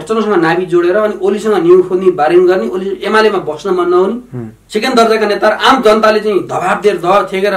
प्रचण्डसँग नाभी जोडेर अनि ओलीसँग न्यु खोज्ने बार्गेन गर्ने, ओली एमालेमा बस्न मन नहुने, सेकेन्ड दर्जाका नेताहरू आम जनताले चाहिँ दबाब दिएर थेकेर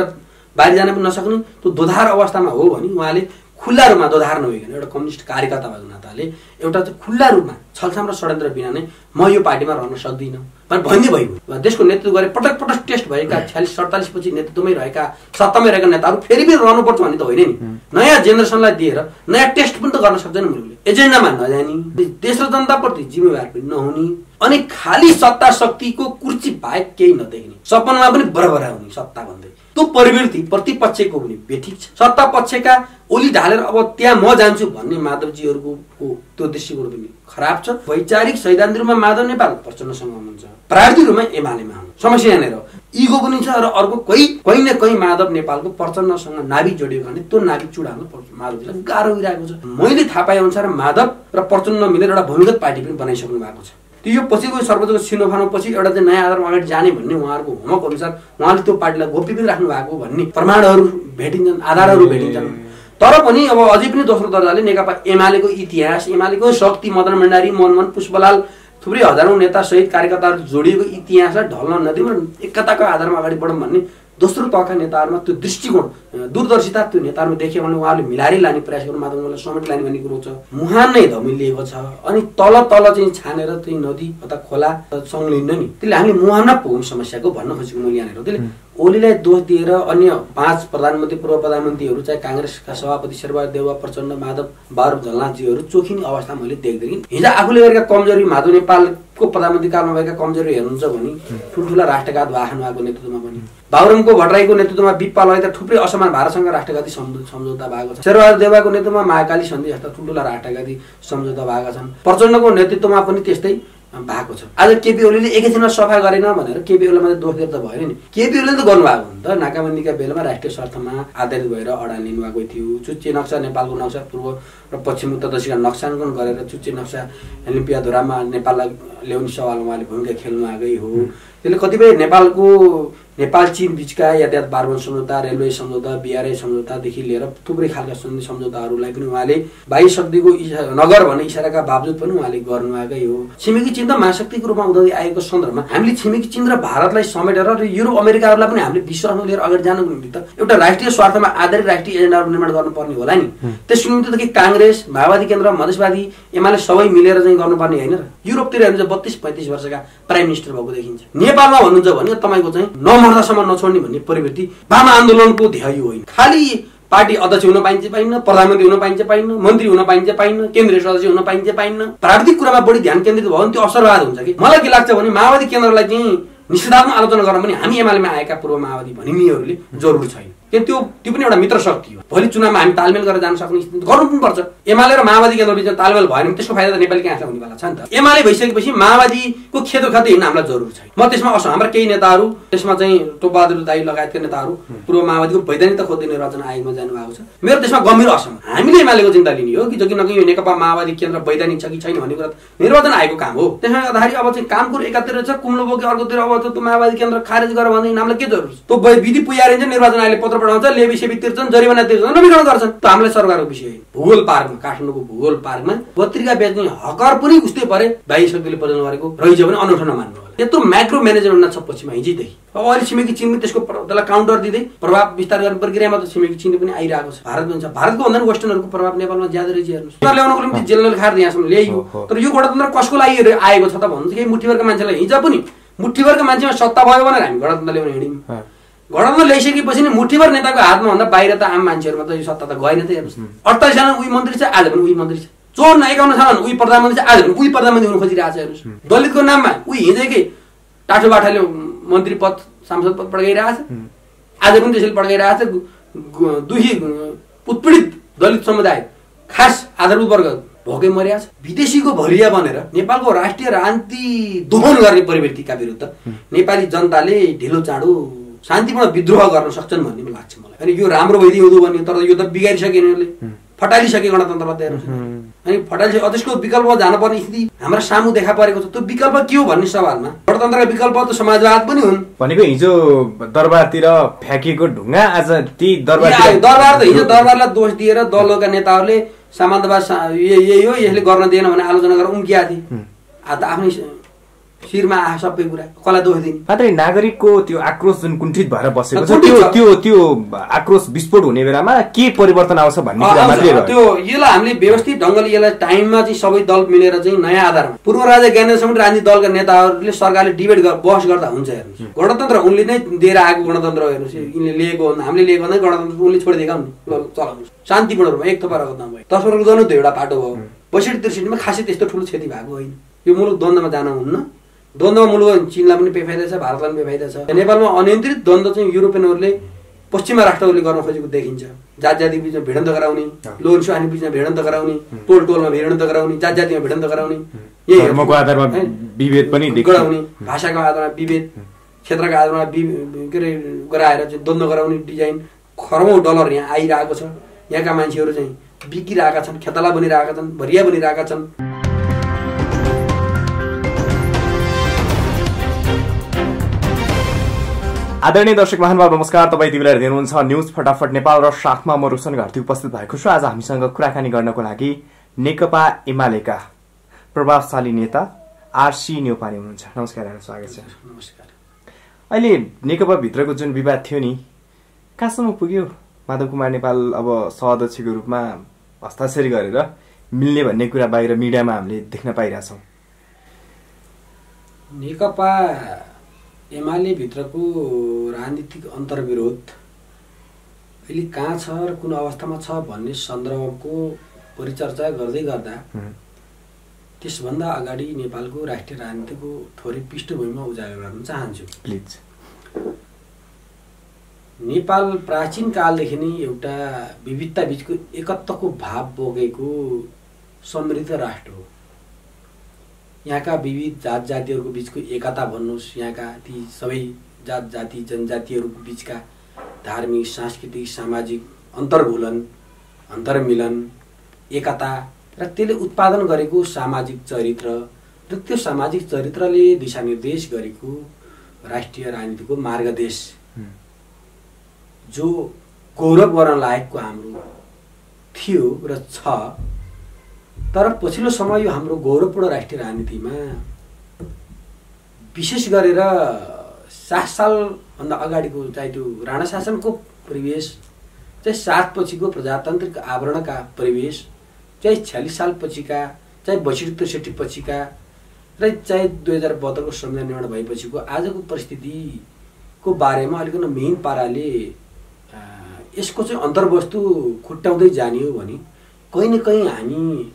बाहिर जान पनि नसक्ने त्यो दोधार अवस्थामा हो भने उहाँले खुल्ला रूपमा दोधार नभइकन एउटा कम्युनिस्ट कार्यकर्ता भएको नाताले एउटा चाहिँ खुल्ला रूपमा छलछाम र षड्यन्त्र बिना नै म यो पार्टीमा रहन सक्दिनँ भन्ने भइगयो। देशको नेतृत्व गरे पटक पटक टेस्ट भएका 46-47 पछि नेतृत्वमै रहेका सत्तामै रहेका नेताहरू फेरि पनि रहनुपर्छ भन्ने त होइन नि। नयाँ जेनेरेसनलाई दिएर नयाँ टेस्ट पनि त गर्न सक्दैन मुलुकले। एजेन्डामा नजाने, देश र जनताप्रति जिम्मेवार पनि नहुने, अनि खाली सत्ता शक्तिको कुर्सी बाहेक केही नदेख्ने, सपनामा पनि बराबर हुने सत्ता भन्दै त्यो प्रवृत्ति प्रतिपक्षको पनि बेठिक छ। सत्ता पक्षका ओली ढालेर अब त्यहाँ म जान्छु भन्ने माधवजीहरूको त्यो दृष्टिकोण पनि खराब छ। वैचारिक सैद्धान्तिक रूपमा माधव नेपाल प्रचण्डसँग हुनुहुन्छ, प्राविधिक रूपमा एमालेमा हुनुहुन्छ। समस्या यहाँनिर इगो पनि छ र अर्को कहीँ न कहीँ माधव नेपालको प्रचण्डसँग नाभी जोडियो भने त्यो नाभी चुडाल्न माधवजीलाई गाह्रो भइरहेको छ। मैले थाहा पाए अनुसार माधव र प्रचण्ड मिलेर एउटा भूमिगत पार्टी पनि बनाइसक्नु भएको छ। यो पछिको सर्वोच्चको सिनोफानो पछि एउटा चाहिँ नयाँ आधारमा अगाडि जाने भन्ने उहाँहरूको होमवर्क अनुसार उहाँले त्यो पार्टीलाई गोप्य पनि राख्नु भएको भन्ने प्रमाणहरू भेटिन्छन्, आधारहरू भेटिन्छन्। तर पनि अब अझै पनि दोस्रो दर्जाले नेकपा एमालेको इतिहास, एमालेको शक्ति, मदन भण्डारी, मनमोहन पुष्पलाल, थुप्रै हजारौं नेता सहित कार्यकर्ताहरू जोडिएको इतिहासलाई ढल्न नदिउँ र एकताको आधारमा अगाडि बढौँ भन्ने दोस्रो तहका नेताहरूमा त्यो दृष्टिकोण, दूरदर्शिता त्यो नेताहरूमा देख्यो भने उहाँहरूले मिलाएर लाने प्रयास गर्नु, माधवलाई समेट लाने भन्ने कुरो छ। मुहान नै धमिलिएको छ अनि तल चाहिँ छानेर चाहिँ नदी अथवा खोला संलग्न नि, त्यसले हामीले मुहानमा पुगौँ समस्याको भन्न खोजेको मैले यहाँनिर। त्यसले ओलीलाई दोष दिएर अन्य 5 प्रधानमन्त्री, पूर्व प्रधानमन्त्रीहरू चाहिँ काङ्ग्रेसका सभापति शेरबहादुर देउवा, प्रचण्ड, माधव, बारुद झलनाथजीहरू चोखिने अवस्था मैले देख्दैन। हिजो आफूले गरेका कमजोरी, माधव नेपालको प्रधानमन्त्री कालमा भएका कमजोरी हेर्नुहुन्छ भने ठुल्ठुला राष्ट्रघात वाहन भएको नेतृत्वमा पनि, बाबुरामको भट्टराईको नेतृत्वमा बिप्पा लगायत थुप्रै असमान भारतसँग राष्ट्रघाती सम्झौता भएको छ। शेरबहादुर देउवाको नेतृत्वमा महाकाली सन्धि जस्ता ठुल्ठुला राष्ट्रघाती सम्झौता भएका छन्। प्रचण्डको नेतृत्वमा पनि त्यस्तै भएको छ। आज केपी ओलीले एकैछिनमा सफा गरेन भनेर केपी ओलीलाई मात्रै दोष दिएर त भएन नि। केपी ओलीले त गर्नुभएको हो नि त। नाकाबन्दीका बेलामा राष्ट्रिय स्वार्थमा आधारित भएर अडान लिनुभएको थियो। चुच्चे नक्सा, नेपालको नक्सा पूर्व र पश्चिम उत्तर दक्षिणका नक्साङ्कन गरेर चुच्चे नक्सा ओलम्पियाडमा नेपाललाई ल्याउने सवालमा उहाँले भूमिका खेल्नु आएकै हो। त्यसले कतिपय नेपाल चीन बीचका यातायात बारबन सम्झौता, रेलवे सम्झौता, बिआरए सम्झौतादेखि लिएर थुप्रै खालका सम्झौताहरूलाई पनि उहाँले बाह्य शक्तिको नगर भन्ने इसाराका बावजुद पनि उहाँले गर्नुभएकै हो। छिमेकी चीन त महाशक्तिको रूपमा उदाउँदै आएको सन्दर्भमा हामीले छिमेकी चीन र भारतलाई समेटेर र युरोप अमेरिकाहरूलाई पनि हामीले विश्वासमा लिएर अगाडि जानुको निम्ति त एउटा राष्ट्रिय स्वार्थमा आधारित राष्ट्रिय एजेन्डाहरू निर्माण गर्नुपर्ने होला नि। त्यसको निम्ति त के काङ्ग्रेस, माओवादी केन्द्र, मधेसवादी, एमाले सबै मिलेर चाहिँ गर्नुपर्ने होइन र? युरोपतिर हेर्नुहुन्छ 32-35 वर्षका प्राइम मिनिस्टर भएको देखिन्छ। नेपालमा भन्नुहुन्छ भने तपाईँको चाहिँ मर्दासम्म नछोड्ने भन्ने प्रवृत्ति वाम आन्दोलनको ध्येय होइन। खालि पार्टी अध्यक्ष हुन पाइन्छ पाइन्न, प्रधानमन्त्री हुन पाइन्छ पाइन्न, मन्त्री हुन पाइन्छ पाइन्न, केन्द्रीय सदस्य हुन पाइन्छ पाइन्न, प्राविधिक कुरामा बढी ध्यान केन्द्रित भयो भने त्यो असरवाद हुन्छ कि। मलाई के लाग्छ भने माओवादी केन्द्रलाई चाहिँ निषेधात्मक आलोचना गर्न पनि हामी एमालेमा आएका पूर्व माओवादी भनिनेहरूले जरुरी छैन। त्यो पनि एउटा मित्र शक्ति हो। भोलि चुनावमा हामी तालमेल गरेर जान सक्ने स्थिति गर्नु पनि पर्छ। एमाले र माओवादी केन्द्र बिचमा तालमेल भएन भने त्यसको फाइदा त नेपाली कहाँबाट हुनेवाला छ नि त। एमाले भइसकेपछि माओवादीको खेदोखादै हिँड्न हामीलाई जरुरी छैन। म त्यसमा हाम्रा केही नेताहरू, त्यसमा चाहिँ टोपबहादुर दाई लगायतका नेताहरू पूर्व माओवादीको वैधानिकता खोज्दै निर्वाचन आयोगमा जानुभएको छ। मेरो त्यसमा गम्भीर असहमत। हामीले एमालेको चिन्ता लिने हो कि जो कि नकि नेकपा माओवादी केन्द्र वैधानिक छ कि छैन भन्ने कुरा निर्वाचन आयोगको काम हो। त्यसमा गर्दाखेरि अब चाहिँ कामकुर एकातिर छ, कुम्लो बोके अर्कोतिर अब त्यो माओवादी केन्द्र खारेज गरेर भन्दै हामीलाई के जरुरी छ? त्यो विधि पुर्याइन्छ, निर्वाचन आयोगले पत्र पठाउँछ, लेबी सेबी तिर्छन्, जरिवाना तिर्छन्, नवीकरण गर्छन्। त हामीलाई सरकारको विषय होइन। भूगोल पार्कमा, काठमाडौँको भूगोल पार्कमा पत्रिका बेच्ने हकार पनि उस्तै परे बाह्य शक्तिले प्रदान गरेको रहेछ भने अनौठो नमान्नु होला। यत्रो माइक्रो म्यानेजमेन्टमा छ पछिमा हिजैदेखि। अब अहिले छिमेकी चीनले त्यसको त्यसलाई काउन्टर दिँदै प्रभाव विस्तार गर्ने प्रक्रियामा त छिमेकी चीन पनि आइरहेको छ। भारत पनि छ। भारतको भन्दा पनि वेस्टर्नहरूको प्रभाव नेपालमा ज्यादा रहेछ। हेर्नुहोस्, ल्याउनको निम्ति जेलले खाएर यहाँसम्म ल्याइयो। तर यो गणतन्त्र कसको लागि आएको छ त भन्नु केही मुठीभरका मान्छेलाई हिजो पनि मुठीभरका मान्छेमा सत्ता भयो भनेर हामी गणतन्त्र ल्याउन हिँड्यौँ। गणतन्त्र ल्याइसकेपछि नि मुठीभर नेताको हातमा भन्दा बाहिर त आम मान्छेहरूमा त यो सत्ता त गएन त। हेर्नुहोस्, 48 सालमा उही मन्त्री छ, आज पनि उही मन्त्री छ। 54 सालमा उही प्रधानमन्त्री छ, आज पनि उही प्रधानमन्त्री हुन खोजिरहेको छ। हेर्नुहोस्, दलितको नाममा उही हिजोकै टाठो बाठाले मन्त्री पद, सांसद पद पड्काइरहेको छ, आज पनि त्यसैले पड्काइरहेको छ। दुही उत्पीडित दलित समुदाय, खास आधारभूत वर्ग भोकै मरिया छ। विदेशीको भरिया बनेर नेपालको राष्ट्रिय राजनीति दोहन गर्ने प्रवृत्तिका विरुद्ध नेपाली जनताले ढिलो चाँडो शान्तिपूर्ण विद्रोह गर्न सक्छन् भन्ने लाग्छ मलाई। अनि यो राम्रो भइदिउँदो भन्ने, तर यो त बिगारिसके यिनीहरूले, फटालिसके गणतन्त्रलाई। हेर्नुहोस्, अनि फटालिसके त्यसको विकल्प जानुपर्ने स्थिति हाम्रा सामु देखा परेको छ। त्यो विकल्प के हो भन्ने सवालमा गणतन्त्रका विकल्प त समाजवाद पनि हुन्। भनेको हिजो दरबारतिर फ्याँकिएको ढुङ्गा आज ती दरबार त हिजो दरबारलाई दोष दिएर दलका नेताहरूले सामन्तवाद यही हो, यसले गर्न दिएन भने आलोचना गरेर उम्किया थिए। त आफ्नै शिरमा आए सबै कुरा, कसलाई दोष दिने? मात्रै नागरिकको त्यो आक्रोश जुन कुण्ठित भएर बसेको छ, त्यो आक्रोश विस्फोट हुने बेलामा के परिवर्तन आउँछ भन्ने कुरा मात्रै हो। त्यो यसलाई हामीले व्यवस्थित ढङ्गले यसलाई टाइममा चाहिँ सबै दल मिलेर चाहिँ नयाँ आधारमा पूर्व राजा ज्ञानेन्द्रसम्म राजनीतिक दलका नेताहरूले सरकारले डिबेट बहस गर्दा हुन्छ। हेर्नुहोस्, गणतन्त्र उनले नै दिएर आएको गणतन्त्र हो। हेर्नुहोस्, यिनले लिएको हामीले लिएको भन्दा गणतन्त्र उनले छोडिदिएका हुन्। चलाउनुहोस् शान्तिपूर्ण रूपमा, एक थोपा रगत नभए। 10 वर्ष गर्नु त्यो एउटा पाटो हो। 62-63मा खासै त्यस्तो ठुलो क्षति भएको होइन। यो मुलुक द्वन्द्वमा जान हुन्न। द्वन्द्वमा मुलुक चिनलाई पनि बेफाइदा छ, भारतलाई पनि बेफाइदा छ। नेपालमा अनियन्त्रित द्वन्द्व चाहिँ युरोपियनहरूले पश्चिमा राष्ट्रहरूले गर्न खोजेको देखिन्छ। जात जाति बिचमा भिडन्त गराउने, लोन सुहानी बिचमा भिडन्त गराउने, टोल टोलमा भिडन्त गराउने, जात जातिमा भिडन्त गराउने, धर्मको आधारमा विभेद पनि गराउने, भाषाको आधारमा विभेद, क्षेत्रका आधारमा के अरे गराएर चाहिँ द्वन्द्व गराउने डिजाइन खरबौँ डलर यहाँ आइरहेको छ। यहाँका मान्छेहरू चाहिँ बिकिरहेका छन्, खेताला बनिरहेका छन्, भरिया बनिरहेका छन्। आदरणीय दर्शक महानुभाव नमस्कार। तपाईँ यति बेला हेर्दै हुनुहुन्छ न्युज फटाफट नेपाल र साथमा म रोशन घरती उपस्थित भएको छु। आज हामीसँग कुराकानी गर्नको लागि नेकपा एमालेका प्रभावशाली नेता आरसी न्यौपाने हुनुहुन्छ। नमस्कार, स्वागत छ। नमस्कार। अहिले नेकपा भित्रको जुन विवाद थियो नि, कहाँसम्म पुग्यो? माधव कुमार नेपाल अब सहअध्यक्षको रूपमा हस्ताक्षर गरेर मिल्ने भन्ने कुरा बाहिर मिडियामा हामीले देख्न पाइरहेछौँ। नेकपा एमाले भित्रको राजनीतिक अन्तर्विरोध अहिले कहाँ छ र कुन अवस्थामा छ भन्ने सन्दर्भको परिचर्चा गर्दै गर्दा त्यसभन्दा अगाडि नेपालको राष्ट्रिय राजनीतिको थोरै पृष्ठभूमिमा उजागर गर्न चाहन्छु। प्लिज। नेपाल प्राचीन कालदेखि नै एउटा विविधता बीचको एकत्वको भाव बोकेको समृद्ध राष्ट्र हो। यहाँका विविध जात जातिहरूको बीचको एकता भन्नुहोस्, यहाँका ती सबै जात जाति जनजातिहरूको बीचका धार्मिक, सांस्कृतिक, सामाजिक अन्तर्घुलन, अन्तर्मिलन, एकता र त्यसले उत्पादन गरेको सामाजिक चरित्र र त्यो सामाजिक चरित्रले दिशानिर्देश गरेको राष्ट्रिय राजनीतिको मार्गदेश जो गौरव गर्न लायकको हाम्रो थियो र छ। तर पछिल्लो समय यो हाम्रो गौरवपूर्ण राष्ट्रिय राजनीतिमा विशेष गरेर 60 सालभन्दा अगाडिको चाहे त्यो राणा शासनको परिवेश, चाहे 7 पछिको प्रजातान्त्रिक आवरणका परिवेश, चाहे 46 साल पछिका, चाहे 62-63 पछिका र चाहे 2072को संविधान निर्माण भएपछिको आजको परिस्थितिको बारेमा अलिकति मेन पाराले यसको चाहिँ अन्तर्वस्तु खुट्टाउँदै जाने हो भने कहीँ न कहीँ हामी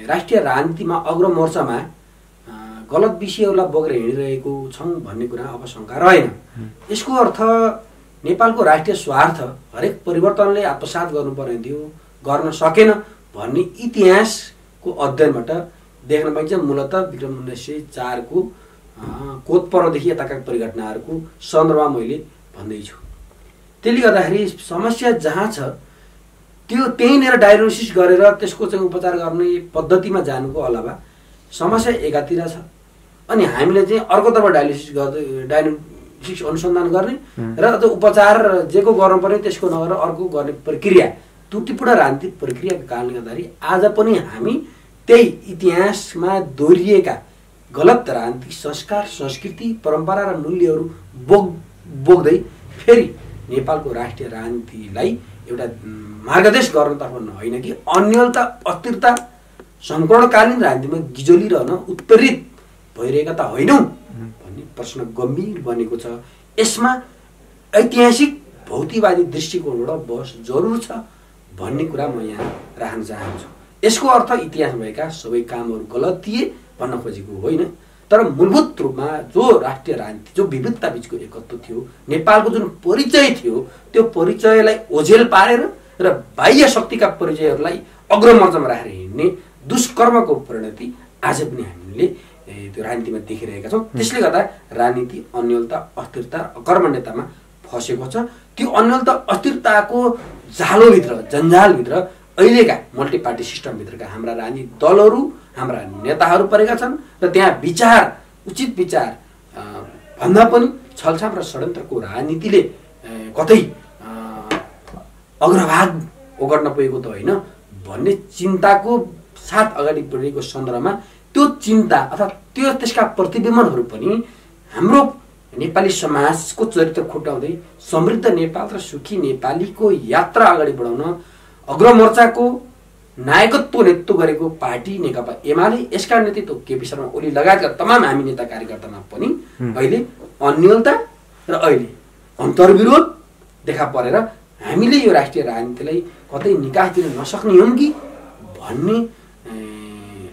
राष्ट्रिय राजनीतिमा अग्रमोर्चामा गलत विषयहरूलाई बोकेर हिँडिरहेको छौँ भन्ने कुरा अब शङ्का रहेन। यसको अर्थ नेपालको राष्ट्रिय स्वार्थ हरेक परिवर्तनले आत्मसात गर्नुपर्ने थियो, गर्न सकेन भन्ने इतिहासको अध्ययनबाट देख्न पाइन्छ। मूलतः विक्रम 1904 को कोतपर्वदेखि यताका परिघटनाहरूको सन्दर्भमा मैले भन्दैछु। त्यसले गर्दाखेरि समस्या जहाँ छ त्यो त्यहीँनिर डायग्नोसिस गरेर त्यसको चाहिँ उपचार गर्ने पद्धतिमा जानुको अलावा समस्या एकातिर छ अनि हामीले चाहिँ अर्कोतर्फ डायग्नोसिस अनुसन्धान गर्ने र अझ उपचार जेको गर्नुपर्ने त्यसको नगरेर अर्को गर्ने प्रक्रिया त्रुटिपूर्ण राजनीतिक प्रक्रियाको कारणले गर्दाखेरि आज पनि हामी त्यही इतिहासमा दोहोरिएका गलत राजनीतिक संस्कार, संस्कृति, परम्परा र मूल्यहरू बोक्दै फेरि नेपालको राष्ट्रिय राजनीतिलाई एउटा मार्गदर्श गर्नतर्फ होइन कि अन्यलता, अस्थिरता, सङ्कटकालीन राजनीतिमा गिजोलिरहन उत्प्रेरित भइरहेका त होइनौँ भन्ने प्रश्न गम्भीर बनेको छ। यसमा ऐतिहासिक भौतिकवादी दृष्टिकोणबाट बहस जरुर छ भन्ने कुरा म यहाँ राख्न चाहन्छु। यसको अर्थ इतिहासमा भएका सबै कामहरू गलत थिए भन्न खोजेको होइन, तर मूलभूत रूपमा जो राष्ट्रिय राजनीति, जो विविधता बीचको एकत्व थियो, नेपालको जुन परिचय थियो, त्यो परिचयलाई ओझेल पारेर र बाह्य शक्तिका परिचयहरूलाई अग्रमर्चामा राखेर हिँड्ने दुष्कर्मको परिणति आज पनि हामीले त्यो राजनीतिमा देखिरहेका छौँ। त्यसले गर्दा राजनीति अन्यलता, अस्थिरता, अकर्मण्यतामा फसेको छ। त्यो अन्यलता, अस्थिरताको जालोभित्र, जन्जालभित्र अहिलेका मल्टी पार्टी सिस्टमभित्रका हाम्रा राजनीतिक दलहरू, हाम्रा नेताहरू परेका छन् र त्यहाँ विचार, उचित विचार भन्दा पनि छलछाप र षड्यन्त्रको राजनीतिले कतै अग्रभाग ओगट्न पुगेको त होइन, भन्ने चिन्ताको साथ अगाडि बढेको सन्दर्भमा त्यो चिन्ता अथवा त्यसका प्रतिबिम्बनहरू पनि हाम्रो नेपाली समाजको चरित्र खुट्टाउँदै समृद्ध नेपाल र सुखी नेपालीको यात्रा अगाडि बढाउन अग्रमोर्चाको नायकत्व नेतृत्व गरेको पार्टी नेकपा एमाले, यसका नेतृत्व केपी शर्मा ओली लगायतका तमाम हामी नेता कार्यकर्तामा पनि अहिले अन्योलता र अहिले अन्तर्विरोध देखा परेर हामीले यो राष्ट्रिय राजनीतिलाई कतै निकास दिन नसक्ने हौँ कि भन्ने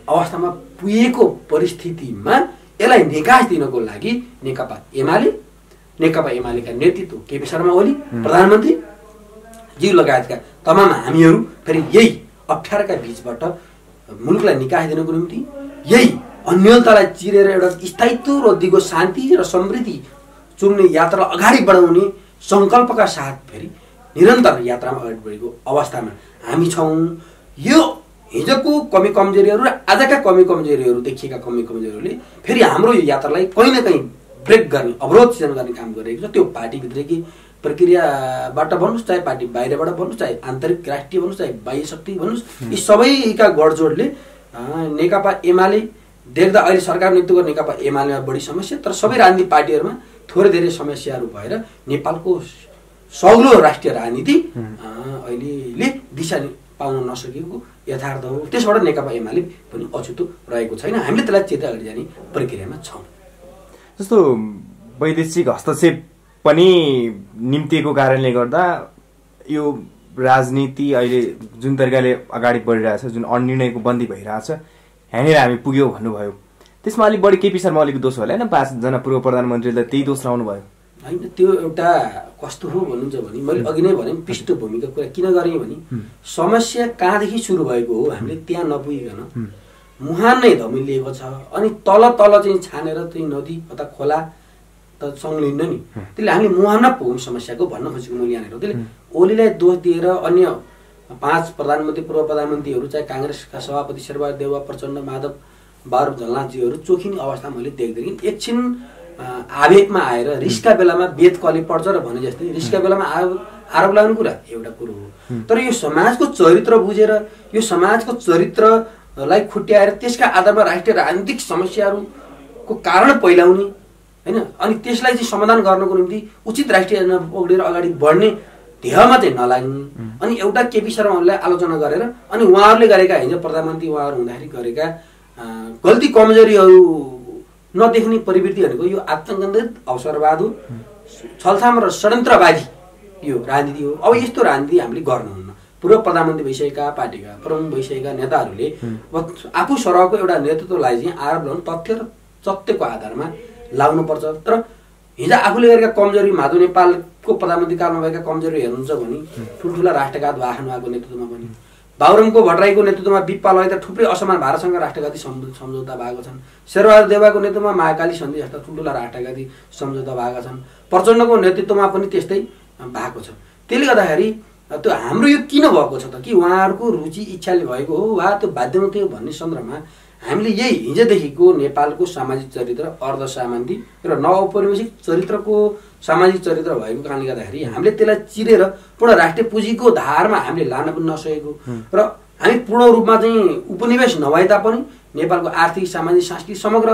अवस्थामा पुगेको परिस्थितिमा यसलाई निकास दिनको लागि नेकपा एमालेका नेतृत्व केपी शर्मा ओली, प्रधानमन्त्री ज्यू लगायतका तमाम हामीहरू फेरि यही अप्ठ्यारोका बीचबाट मुलुकलाई निकास दिनको निम्ति यही अन्योलतालाई चिरेर एउटा स्थायित्व र दिगो शान्ति र समृद्धि चुम्ने यात्रालाई अगाडि बढाउने सङ्कल्पका साथ फेरि निरन्तर यात्रामा अगाडि बढेको अवस्थामा हामी छौँ। यो हिजोको कमी कमजोरीहरू र आजका कमी कमजोरीहरू देखिएका कमी कमजोरीहरूले फेरि हाम्रो यो यात्रालाई कहीँ न कहीँ ब्रेक गर्ने, अवरोध सृजना गर्ने काम गरिरहेको छ। त्यो पार्टीभित्रकी प्रक्रियाबाट भन्नुहोस्, चाहे पार्टी बाहिरबाट भन्नुहोस्, चाहे आन्तरिक राष्ट्रिय भन्नुहोस्, चाहे बाह्य शक्ति भन्नुहोस्, यी सबैका गठजोडले नेकपा एमाले देख्दा अहिले सरकार नेतृत्व गर्ने नेकपा एमालेमा बढी समस्या, तर सबै राजनीतिक पार्टीहरूमा थोरै धेरै समस्याहरू भएर नेपालको सग्लो राष्ट्रिय राजनीति अहिलेले दिशा पाउन नसकेको यथार्थ हो। त्यसबाट नेकपा एमाले पनि अछुतो रहेको छैन। हामीले त्यसलाई चेता अगाडि जाने प्रक्रियामा छौँ। जस्तो वैदेशिक हस्तक्षेप पनि निम्तिएको कारणले गर्दा यो राजनीति अहिले जुन तरिकाले अगाडि बढिरहेछ, जुन अनिर्णयको बन्दी भइरहेछ, यहाँनिर हामी पुग्यौँ भन्नुभयो। त्यसमा अलिक बढी केपी शर्मा ओलीको दोष होला होइन? 5 जना पूर्व प्रधानमन्त्रीले त्यही दोष लाउनु भयो होइन? त्यो एउटा कस्तो हो भन्नुहुन्छ भने मैले अघि नै भने पृष्ठभूमिका कुरा किन गरेँ भने समस्या कहाँदेखि सुरु भएको हो हामीले त्यहाँ नपुगिकन मुहान नै धमिलिएको छ, अनि तल चाहिँ छानेर चाहिँ नदी अथवा खोला त संलग्न नि, त्यसले हामीले मुहानमा पुग्यौँ समस्याको भन्न खोजेको मैले यहाँनिर। त्यसले ओलीलाई दोष दिएर अन्य 5 प्रधानमन्त्री पूर्व प्रधानमन्त्रीहरू चाहे काङ्ग्रेसका सभापति शेरबहादुर देउवा, प्रचण्ड, माधव बारुद झलनाथजीहरू चोखिने अवस्था मैले देख्दैन। एकछिन आवेगमा आएर रिसका बेलामा वेद कले पर्छ र भने जस्तै रिसका बेलामा आरोप लगाउने कुरा एउटा कुरो हो, तर यो समाजको चरित्र बुझेर यो समाजको चरित्रलाई खुट्याएर त्यसका आधारमा राष्ट्रिय राजनीतिक समस्याहरूको कारण पहिलाउने होइन, अनि त्यसलाई चाहिँ समाधान गर्नको निम्ति उचित राष्ट्रिय एजेन्डा पक्रेर अगाडि बढ्ने ध्येयमा चाहिँ नलाग्ने, अनि एउटा केपी शर्मा ओलीलाई आलोचना गरेर अनि उहाँहरूले गरेका हिजो प्रधानमन्त्री उहाँहरू हुँदाखेरि गरेका गल्ती कमजोरीहरू नदेख्ने प्रवृत्ति भनेको यो आतङ्कवाद, अवसरवाद हो, छलछाम र षड्यन्त्रवादी यो राजनीति हो। अब यस्तो राजनीति हामीले गर्नुहुन्न। पूर्व प्रधानमन्त्री भइसकेका पार्टीका प्रमुख भइसकेका नेताहरूले आफू सरहको एउटा नेतृत्वलाई चाहिँ आरोप लगाउनु तथ्य र सत्यको आधारमा लाउनुपर्छ। तर हिजो आफूले गरेका कमजोरी, माधव नेपालको प्रधानमन्त्री कालमा भएका कमजोरी हेर्नुहुन्छ भने ठुल्ठुला राष्ट्रघात वाहन उहाँको नेतृत्वमा पनि, बाबुरामको भट्टराईको नेतृत्वमा विप्पा लगायत थुप्रै असमान भारतसँग राष्ट्रघाती सम्झौता भएका छन्। शेरबहादुर देउवाको नेतृत्वमा महाकाली सन्धि जस्ता ठुल्ठुला राष्ट्रघाती सम्झौता भएका छन्। प्रचण्डको नेतृत्वमा पनि त्यस्तै भएको छ। त्यसले गर्दाखेरि त्यो हाम्रो यो किन भएको छ त कि उहाँहरूको रुचि इच्छाले भएको हो वा त्यो बाध्यमा थियो भन्ने सन्दर्भमा हामीले यही हिजोदेखिको नेपालको सामाजिक चरित्र अर्धसामान्तिक र नऔपनिवेशिक चरित्रको सामाजिक चरित्र भएको कारणले गर्दाखेरि हामीले त्यसलाई चिरेर पूर्ण राष्ट्रिय पुँजीको धारमा हामीले लान पनि नसकेको र हामी पूर्ण रूपमा चाहिँ उपनिवेश नभए तापनि नेपालको आर्थिक, सामाजिक, सांस्कृतिक समग्र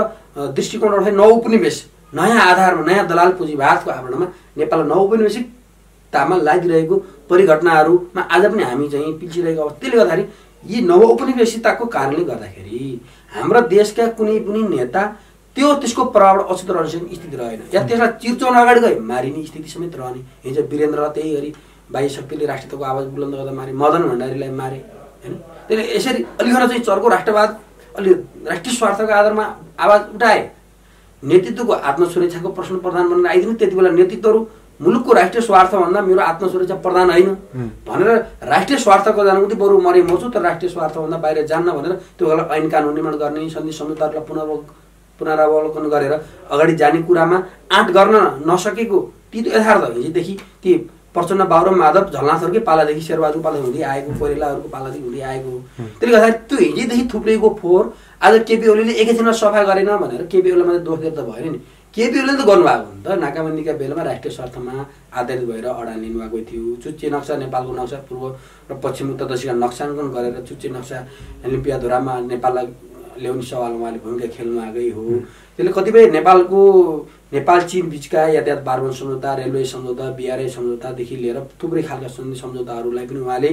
दृष्टिकोणबाट नौपनिवेश नयाँ आधारमा नयाँ दलाल पुँजीवादको आवरणमा नेपालको नौपनिवेशिकतामा लागिरहेको परिघटनाहरूमा आज पनि हामी चाहिँ पिल्सिरहेको अवस्था। त्यसले गर्दाखेरि यी नवौपनिवेशिकताको कारणले गर्दाखेरि हाम्रा देशका कुनै पनि नेता त्यसको प्रभावबाट अछुत रहने स्थिति रहेन, या त्यसलाई चिर्चाउन अगाडि गए मारिने स्थिति समेत रहने। हिजो वीरेन्द्र त्यही गरी बाह्य शक्तिले राष्ट्रियताको आवाज बुलन्द गर्दा मारे, मदन भण्डारीलाई मारे होइन। त्यसले यसरी अलिकन चाहिँ चर्को राष्ट्रवाद अलि राष्ट्रिय स्वार्थको आधारमा आवाज उठाए। नेतृत्वको आत्मसुरक्षाको प्रश्न प्रधानमन्त्री आइदिनु, त्यति बेला नेतृत्वहरू मुलुकको राष्ट्रिय स्वार्थभन्दा मेरो आत्मसुरक्षा प्रधान होइन भनेर राष्ट्रिय स्वार्थको जानु बरु मरे मर्छु तर राष्ट्रिय स्वार्थभन्दा बाहिर जान्न भनेर त्यो बेला ऐन कानुन निर्माण गर्ने, सन्धि सम्झौताहरूलाई पुनरावलोकन गरेर अगाडि जाने कुरामा आँट गर्न नसकेको ती यथार्थ हिजोदेखि ती प्रचण्ड, बाबुराम, माधव झलनाथहरूकै पालादेखि शेरबहादुर पाला हुँदै आएको, कोइरालाहरूको पालादेखि हुँदै आएको हो। त्यसले गर्दाखेरि त्यो हिजोदेखि थुप्रेको फोहोर आज केपी ओलीले एकैछिनमा सफा गरेन भनेर केपी ओलीलाई मात्रै दोष दिएर त भएन नि। केपी ओलीले त गर्नुभएको हो नि त। नाकाबन्दीका बेलामा राष्ट्रिय स्वार्थमा आधारित भएर अडान लिनुभएको थियो। चुच्चे नक्सा नेपालको नक्सा पूर्व र पश्चिम उत्तर दक्षिणका नक्साङ्कन गरेर चुच्चे नक्सा लिम्पियाधुरामा नेपाललाई ल्याउने सवाल उहाँले भूमिका खेल्नु आएकै हो। त्यसले कतिपय नेपाल चीन बिचका यातायात बारबन सम्झौता, रेलवे सम्झौता, BRI सम्झौतादेखि लिएर थुप्रै खालका सम्झौताहरूलाई पनि उहाँले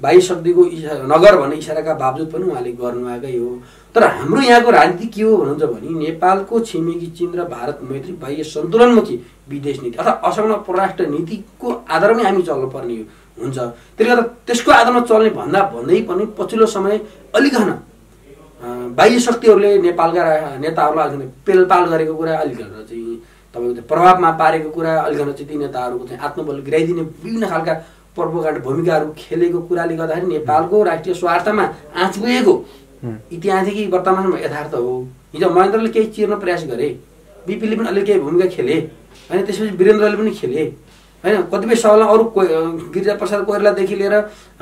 बाह्य शक्तिको नगर भन्ने इसाराका बावजुद पनि उहाँले गर्नुभएकै हो। तर हाम्रो यहाँको राजनीति के हो भन्नुहुन्छ भने नेपालको छिमेकी चीन र भारत मैत्री बाह्य सन्तुलनमुखी विदेश नीति अथवा असंलग्न परराष्ट्र नीतिको आधारमै हामी चल्नुपर्ने हुन्छ। त्यसले गर्दा त्यसको आधारमा चल्ने भन्दै पनि पछिल्लो समय अलिकन बाह्य शक्तिहरूले नेपालका नेताहरूलाई पेलपाल गरेको कुरा, अलिकन चाहिँ तपाईँको प्रभावमा पारेको कुरा, अलिकन चाहिँ ती नेताहरूको चाहिँ आत्मबल गिराइदिने विभिन्न खालका प्रोपोगेन्डा भूमिकाहरू खेलेको कुराले गर्दाखेरि नेपालको राष्ट्रिय स्वार्थमा आँच पुगेको इतिहासदेखि वर्तमानमा यथार्थ हो। हिजो महेन्द्रले केही चिर्न प्रयास गरे, बिपीले पनि अलिक केही भूमिका खेले होइन, त्यसपछि वीरेन्द्रले पनि खेले होइन। कतिपय सवालमा अरू गिरिजाप्रसाद कोइरालादेखि लिएर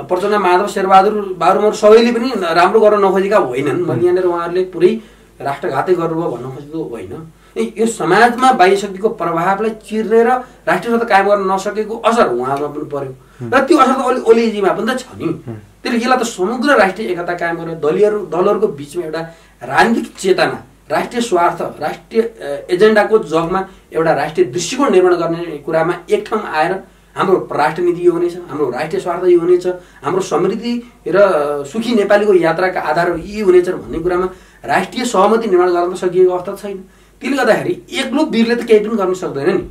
प्रचण्ड, माधव, शेरबहादुर, बाबुरामहरू सबैले पनि राम्रो गर्न नखोजेका होइनन्। मैले यहाँनिर उहाँहरूले पुरै राष्ट्रघातै गर्नुभयो भन्न खोजेको होइन। यो समाजमा बाह्य शक्तिको प्रभावलाई चिर्ने र राष्ट्रिय स्वार्थ कायम गर्न नसकेको असर उहाँमा पनि पर्यो र त्यो असर त ओलीजीमा पनि त छ नि। त्यसले यसलाई त समग्र राष्ट्रिय एकता कायम गरेर दलहरूको बिचमा एउटा राजनीतिक चेतना, राष्ट्रिय स्वार्थ, राष्ट्रिय एजेन्डाको जगमा एउटा राष्ट्रिय दृष्टिकोण निर्माण गर्ने कुरामा एक ठाउँ आएर हाम्रो राष्ट्र नीति यो हुनेछ, हाम्रो राष्ट्रिय स्वार्थ यो हुनेछ, हाम्रो समृद्धि र सुखी नेपालीको यात्राका आधारहरू यी हुनेछन् भन्ने कुरामा राष्ट्रिय सहमति निर्माण गर्न सकिएको अवस्था छैन। त्यसले गर्दाखेरि एक्लो वीरले त केही पनि गर्न सक्दैन नि।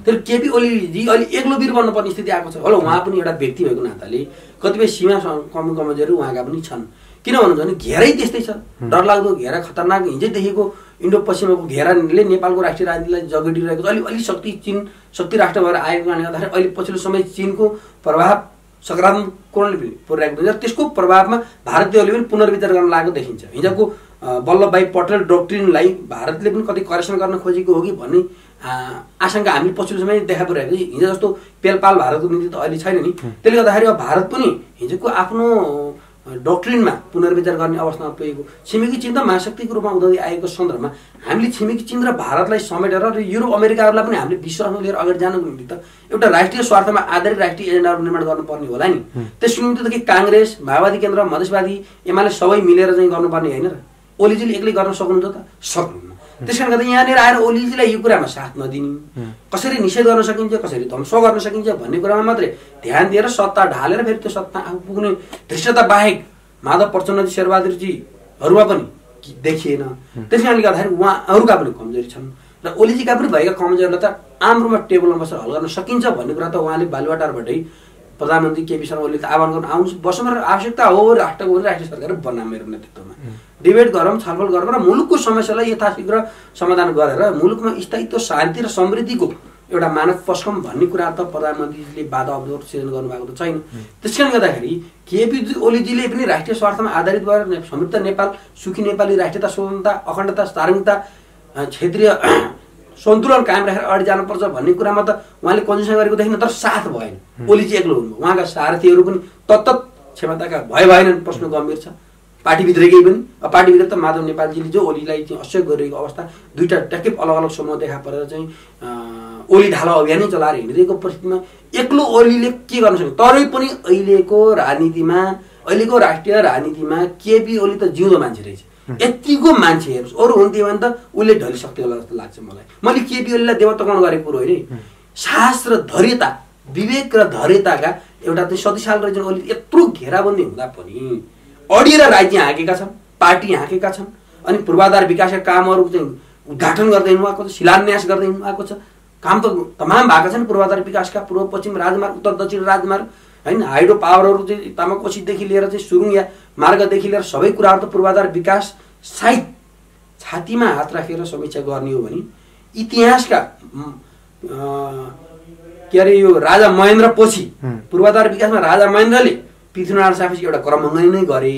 तर केपी ओलीजी अहिले एक्लो वीर बन्नुपर्ने स्थिति आएको छ। होला उहाँ पनि एउटा व्यक्ति भएको नाताले कतिपय सीमा कमजोरी उहाँका पनि छन्। किन भन्नुहुन्छ भने घेरै त्यस्तै छ, डरलाग्दो घेरा, खतरनाक हिजैदेखिको इन्डो पश्चिमको घेराले नेपालको राष्ट्रिय राजनीतिलाई जगडिरहेको छ। अलि शक्ति राष्ट्र भएर आएको कारणले गर्दाखेरि अहिले पछिल्लो समय चीनको प्रभाव सकारात्मक कोणले पनि परिरहेको हुन्छ। त्यसको प्रभावमा भारतीयहरूले पनि पुनर्विचार गर्न लागेको देखिन्छ। हिजोको वल्लभभाइ पटेल डोक्ट्रिनलाई भारतले पनि कति करेक्सन गर्न खोजेको हो कि भन्ने आशंका हामीले पछिल्लो समय देखा परिरहेको छ। हिजो जस्तो पेलपाल भारतको नीति त अहिले छैन नि। त्यसले गर्दाखेरि अब भारत पनि हिजोको आफ्नो डोक्ट्रिनमा पुनर्विचार गर्ने अवस्थामा पुगेको। छिमेकी चीन त महाशक्तिको रूपमा उदाउँदै आएको सन्दर्भमा हामीले छिमेकी चीन र भारतलाई समेटेर र युरोप अमेरिकाहरूलाई पनि हामीले विश्वासमा लिएर अगाडि जानुको निम्ति त एउटा राष्ट्रिय स्वार्थमा आधारित राष्ट्रिय एजेन्डाहरू निर्माण गर्नुपर्ने होला नि। त्यसको निम्ति त के काङ्ग्रेस, माओवादी केन्द्र, मधेसवादी, एमाले सबै मिलेर चाहिँ गर्नुपर्ने होइन र? ओलीजीले एक्लै गर्न सक्नुहुन्छ त? सक्नुहुन्न। त्यस कारणले गर्दा यहाँनिर आएर ओलीजीलाई यो कुरामा साथ नदिने, कसरी निषेध गर्न सकिन्छ, कसरी ध्वंस गर्न सकिन्छ भन्ने कुरामा मात्रै ध्यान दिएर सत्ता ढालेर फेरि त्यो सत्ता आफू पुग्ने धृष्टता बाहेक माधव, प्रचण्डजी, शेरबहादुरजीहरूमा पनि देखिएन। त्यस कारणले गर्दाखेरि उहाँहरूका पनि कमजोरी छन् र ओलीजीका पनि भएका कमजोरीलाई त आम रूपमा टेबलमा बसेर हल गर्न सकिन्छ भन्ने कुरा त उहाँले बालुवाटारबाटै प्रधानमन्त्री केपी शर्मा ओलीले आह्वान गर्नु आउनुहोस्, बसौँ र आवश्यकता हो राष्ट्रको राष्ट्रिय सरकार बना मेरो नेतृत्वमा डिबेट गरौँ, छलफल गरौँ र मुलुकको समस्यालाई यथाशीघ्र समाधान गरेर मुलुकमा स्थायित्व, शान्ति र समृद्धिको एउटा मानक पस्कौँ भन्ने कुरा त प्रधानमन्त्रीले बाधा अवरोध सृजन गर्नुभएको त छैन। त्यस कारणले गर्दाखेरि केपी ओलीजीले पनि राष्ट्रिय स्वार्थमा आधारित भएर समृद्ध नेपाल, सुखी नेपाली, राष्ट्रियता, स्वतन्त्रता, अखण्डता, धार्मिकता, क्षेत्रीय सन्तुलन कायम राखेर अगाडि जानुपर्छ भन्ने कुरामा त उहाँले कन्जुसन गरेको देखिन। तर साथ भएन, ओलीजी एक्लो हुनुभयो। उहाँका सारथीहरू पनि तत्त क्षमताका भएनन्। प्रश्न गम्भीर छ पार्टीभित्रकै पनि। अब पार्टीभित्र त माधव नेपालजीले जो ओलीलाई चाहिँ असहयोग गरिरहेको अवस्था, दुईवटा ट्याक्कै अलग अलग समूह देखा परेर चाहिँ ओली ढालो अभियानै चलाएर हिँडिरहेको परिस्थितिमा एक्लो ओलीले के गर्न सक्छ? तरै पनि अहिलेको राजनीतिमा, अहिलेको राष्ट्रिय राजनीतिमा केपी ओली त जिउँदो मान्छे रहेछ। यतिको मान्छे हेर्नुहोस्, अरू हुन्थ्यो भने त उसले ढलिसक्थ्यो होला जस्तो लाग्छ मलाई। मैले केपी ओलीलाई देवत्वकरण गरेको कुरो होइन, साहस र धैर्यता, विवेक र धैर्यताका एउटा चाहिँ शक्तिशाली रहेछ। ओली यत्रो घेराबन्दी हुँदा पनि अडिएर राज्य हाँकेका छन्, पार्टी हाँकेका छन्, अनि पूर्वाधार विकासका कामहरू चाहिँ उद्घाटन गर्दै हुनुभएको छ, शिलान्यास गर्दै हुनुभएको छ। काम त तमाम भएका छन् पूर्वाधार विकासका, पूर्व पश्चिम राजमार्ग, उत्तर दक्षिण राजमार्ग होइन, हाइड्रो पावरहरू चाहिँ तामाकोसीदेखि लिएर चाहिँ सुरुङिया मार्गदेखि लिएर सबै कुराहरू त पूर्वाधार विकास साहित छातीमा हात राखेर समीक्षा गर्ने हो भने इतिहासका के अरे यो राजा महेन्द्र पछि पूर्वाधार विकासमा राजा महेन्द्रले पृथ्वीनारायण शाहपछि एउटा क्रमङ्गनी नै गरे।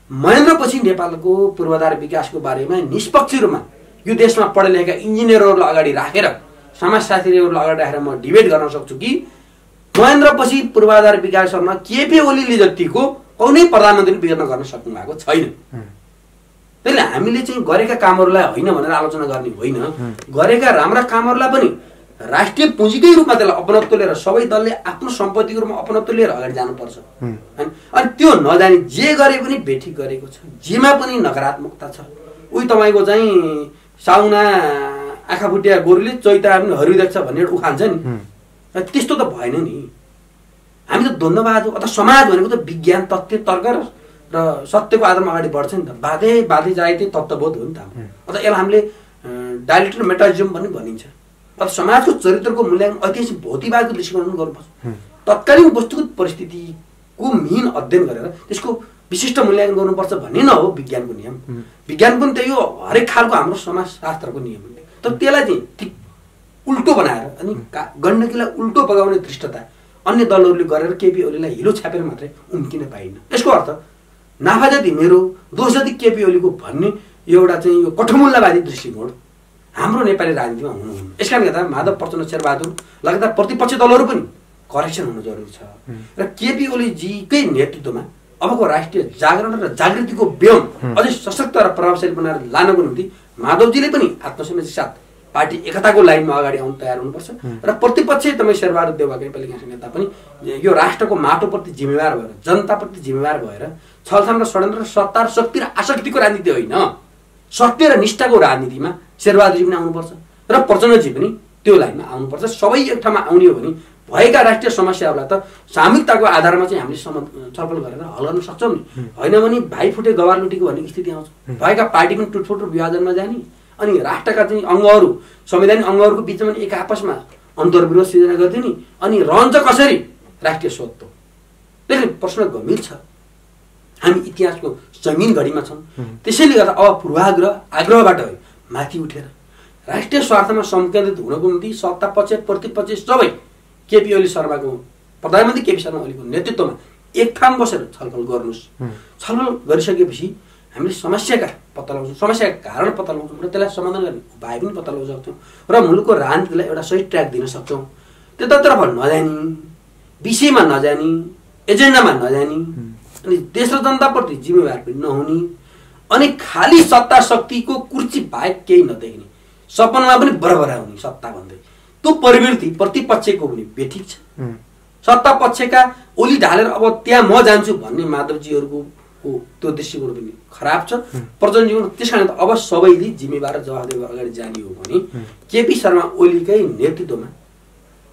महेन्द्र पछि नेपालको पूर्वाधार विकासको बारेमा निष्पक्ष रूपमा यो देशमा पढे लेखेका इन्जिनियरहरूलाई अगाडि राखेर, समाजशास्त्रीहरूलाई अगाडि राखेर म डिबेट गर्न सक्छु कि महेन्द्र पछि पूर्वाधार विकासमा केपी ओलीले जतिको कुनै प्रधानमन्त्रीले विघटन गर्न सक्नु भएको छैन। त्यसले हामीले चाहिँ गरेका कामहरूलाई होइन भनेर आलोचना गर्ने होइन, गरेका राम्रा कामहरूलाई पनि राष्ट्रिय पुँजीकै रूपमा त्यसलाई अपनत्व लिएर सबै दलले आफ्नो सम्पत्तिको रूपमा अपनत्व लिएर अगाडि जानुपर्छ। अनि त्यो नजानी जे गरे पनि बेठिक गरेको छ, जेमा पनि नकारात्मकता छ। उही तपाईँको चाहिँ साउना आँखा फुटिया गोरुले चैता पनि हरियो देख्छ भन्ने एउटा उखान छ नि, त्यस्तो त भएन नि। हामी त द्वन्द्ववाद हो, अथवा समाज भनेको त विज्ञान तथ्य तर्क र सत्यको आधारमा अगाडि बढ्छ नि त। बाधे जायते तत्त्वबोध हो नि त। अथवा यसलाई हामीले डायलेक्ट मेटाजिम पनि भनिन्छ। अथवा समाजको चरित्रको मूल्याङ्कन ऐतिहासिक भौतिकवादको दृष्टिकोण गर्नुपर्छ। तत्कालीन वस्तुगत परिस्थितिको मिहिन अध्ययन गरेर त्यसको विशिष्ट मूल्याङ्कन गर्नुपर्छ भन्ने न हो विज्ञानको नियम। विज्ञान पनि त्यही हो, हरेक खालको हाम्रो समाजशास्त्रको नियम हो। तर त्यसलाई चाहिँ ठिक उल्टो बनाएर अनि गण्डकीलाई उल्टो बगाउने दृष्टता अन्य दलहरूले गरेर केपी ओलीलाई हिलो छापेर मात्रै उम्किन पाइन्न। यसको अर्थ नाफा जति मेरो, दोष जति केपी ओलीको भन्ने एउटा चाहिँ यो कठमुल्लावादी दृष्टिकोण हाम्रो नेपाली राजनीतिमा हुनुहुन्न। यसकारण गर्दा माधव प्रचण्ड, शेरबहादुर लगातार प्रतिपक्ष दलहरू पनि करेक्सन हुनु जरुरी छ। र केपी ओलीजीकै नेतृत्वमा अबको राष्ट्रिय जागरण र जागृतिको व्योम अझै सशक्त र प्रभावशाली बनाएर लानको निम्ति माधवजीले पनि आत्मसंयमका साथ पार्टी एकताको लाइनमा अगाडि आउन तयार हुनुपर्छ। र प्रतिपक्ष तपाईँ शेरबहादुर देउवा नेपाली काङ्ग्रेस नेता पनि यो राष्ट्रको माटोप्रति जिम्मेवार भएर, जनताप्रति जिम्मेवार भएर छलछाम र षड्यन्त्र र सत्ता र शक्ति र आसक्तिको राजनीति होइन, सत्य र निष्ठाको राजनीतिमा शेरबहादुरजी पनि आउनुपर्छ र प्रचण्डजी पनि त्यो लाइनमा आउनुपर्छ। सबै एक ठाउँमा आउने हो भने भएका राष्ट्रिय समस्याहरूलाई त सामूहिकताको आधारमा चाहिँ हामीले छलफल गरेर हल गर्न सक्छौँ नि। होइन भने भाइ फुटे गवार लुटेको भन्ने स्थिति आउँछ। भएका पार्टी पनि टुटफुट र विभाजनमा जाने, अनि राष्ट्रका चाहिँ अङ्गहरू, संवैधानिक अङ्गहरूको बिचमा एक आपसमा अन्तर्विरोध सिर्जना गरिदिने, अनि रहन्छ कसरी राष्ट्रिय स्वत्व। त्यसले प्रश्न गम्भीर छ। हामी इतिहासको जमिन घडीमा छौँ। त्यसैले गर्दा अब पूर्वाग्रह आग्रहबाट माथि उठेर राष्ट्रिय स्वार्थमा संकेन्द्रित हुनको निम्ति सत्ता पक्ष प्रतिपक्ष सबै केपी ओली शर्माको, प्रधानमन्त्री केपी शर्मा ओलीको नेतृत्वमा एक ठाउँ बसेर छलफल गर्नुहोस्। छलफल गरिसकेपछि हामीले समस्याका पत्ता लगाउँछौँ, समस्याका कारण पत्ता लगाउँछौँ र त्यसलाई समाधान गर्ने उपाय पनि पत्ता लगाउन सक्छौँ र मुलुकको राजनीतिलाई एउटा सही ट्र्याक दिन सक्छौँ। त्यतातर्फ नजानी, विषयमा नजानी, एजेन्डामा नजानी, अनि देश र जनताप्रति जिम्मेवार पनि नहुने, अनि खाली सत्ता शक्तिको कुर्सी बाहेक केही नदेख्ने, सपनामा पनि बराबर आउने सत्ता भन्दै त्यो प्रवृत्ति प्रतिपक्षको पनि बेठिक छ। सत्ता पक्षका ओली ढालेर अब त्यहाँ म जान्छु भन्ने माधवजीहरूको त्यो दृष्टिकोण पनि खराब छ। प्रचण्डजीको त्यस कारण अब सबैले जिम्मेवार र जवाफदेही अगाडि जाने हो भने केपी शर्मा ओलीकै नेतृत्वमा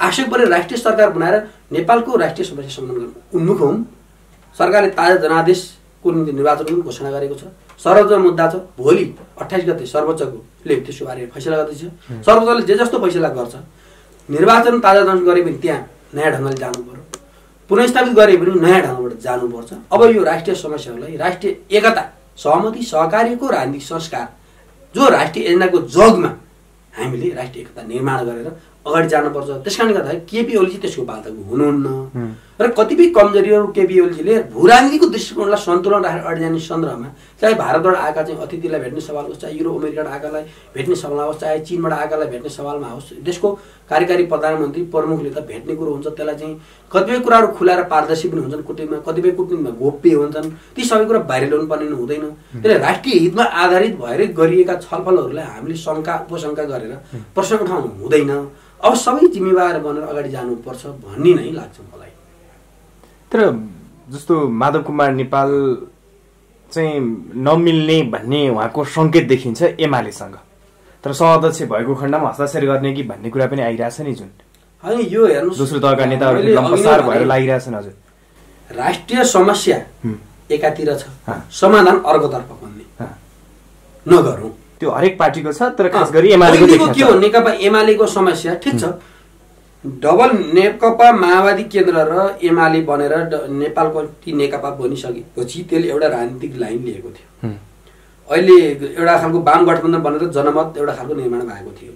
आवश्यक परे राष्ट्रिय सरकार बनाएर नेपालको राष्ट्रिय समस्या समाधान गर्न उन्मुख हौँ। सरकारले ताजा जनादेशको निम्ति निर्वाचन पनि घोषणा गरेको छ। सर्वोच्च मुद्दा छ, भोलि 28 गते सर्वोच्चले त्यसको बारेमा फैसला गर्दैछ। सर्वोच्चले जे जस्तो फैसला गर्छ, निर्वाचन ताजा गरे पनि त्यहाँ नयाँ ढङ्गले जानु पर्यो, पुनर्स्थापित गरे पनि नयाँ ढङ्गबाट जानुपर्छ। अब यो राष्ट्रिय समस्याहरूलाई राष्ट्रिय एकता, सहमति, सहकार्यको राजनीतिक संस्कार जो राष्ट्रिय एजेन्डाको जगमा हामीले राष्ट्रिय एकता निर्माण गरेर अगाडि जानुपर्छ। त्यस कारणले गर्दा केपी ओलीजी त्यसको बाधक हुनुहुन्न र कतिपय कमजोरीहरू केपी ओलीजीले भूराजनीतिको दृष्टिकोणलाई सन्तुलन राखेर अगाडि जाने सन्दर्भमा चाहे भारतबाट आएका चाहिँ अतिथिलाई भेट्ने सवाल होस्, चाहे युरोप अमेरिकाबाट आएकालाई भेट्ने सवाल होस्, चाहे चीनबाट आएकालाई भेट्ने सवालमा होस्, देशको कार्यकारी प्रधानमन्त्री प्रमुखले त भेट्ने कुरो हुन्छ। त्यसलाई चाहिँ कतिपय कुराहरू खुला र पारदर्शी पनि हुन्छन्, कुटनीतिमा कतिपय कुटनीतिमा गोप्य हुन्छन्, ती सबै कुरा बाहिर ल्याउनु पर्ने हुँदैन। त्यसले राष्ट्रिय हितमा आधारित भएर गरिएका छलफलहरूलाई हामीले शङ्का उपशङ्का गरेर प्रश्न उठाउनु हुँदैन। अब सबै जिम्मेवार बनेर अगाडि जानुपर्छ भन्ने नै लाग्छ मलाई। तर जस्तो माधव कुमार नेपाल चाहिँ नमिल्ने भन्ने उहाँको सङ्केत देखिन्छ एमालेसँग, तर सभाध्यक्ष भएको खण्डमा हस्ताक्षर गर्ने कि भन्ने कुरा पनि आइरहेछ नि। जुन होइन यो हेर्नुहोस्, दोस्रो दलका नेताहरू लम्पसार भएर लागिरहेछन्। हजुर, राष्ट्रिय समस्या एकातिर छ, समाधान अर्कोतर्फ भन्ने नगरौँ। त्यो हरेक पार्टीको छ, तर खास गरी एमालेको के हो, नेकपा एमालेको समस्या ठिक छ। डबल नेकपा माओवादी केन्द्र र एमाले बनेर नेपालको नेकपा बनिसकेपछि त्यसले एउटा राजनीतिक लाइन लिएको थियो। अहिले एउटा खालको वाम गठबन्धन बनेर जनमत एउटा खालको निर्माण भएको थियो।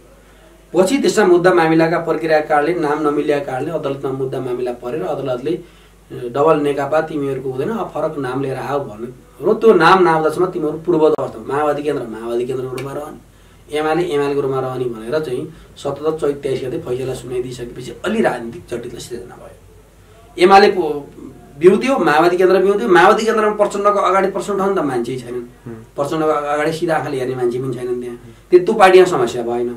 पछि त्यसमा मुद्दा मामिलाका प्रक्रिया कारणले, नाम नमिलेका कारणले अदालतमा मुद्दा मामिला परेर अदालतले डबल नेकपा तिमीहरूको हुँदैन, फरक नाम लिएर आऊ भन्नु र त्यो नाम नआउँदासम्म तिमीहरू पूर्ववत अवस्थामा माओवादी केन्द्रको रूपमा रहने, एमालेको रूपमा रहने भनेर चाहिँ 17 चैत 23 गते फैसला सुनाइदिइसकेपछि अलि राजनीतिक जटिलता सिर्जना भयो। एमाले बिउत्यो, माओवादी केन्द्र बिउत्यो, माओवादी केन्द्रमा प्रचण्डको अगाडि प्रश्न उठाउनु त मान्छे छैनन्, प्रचण्डको अगाडि सिधा आँखाले हेर्ने मान्छे पनि छैनन् त्यहाँ। त्यो पार्टीमा समस्या भएन।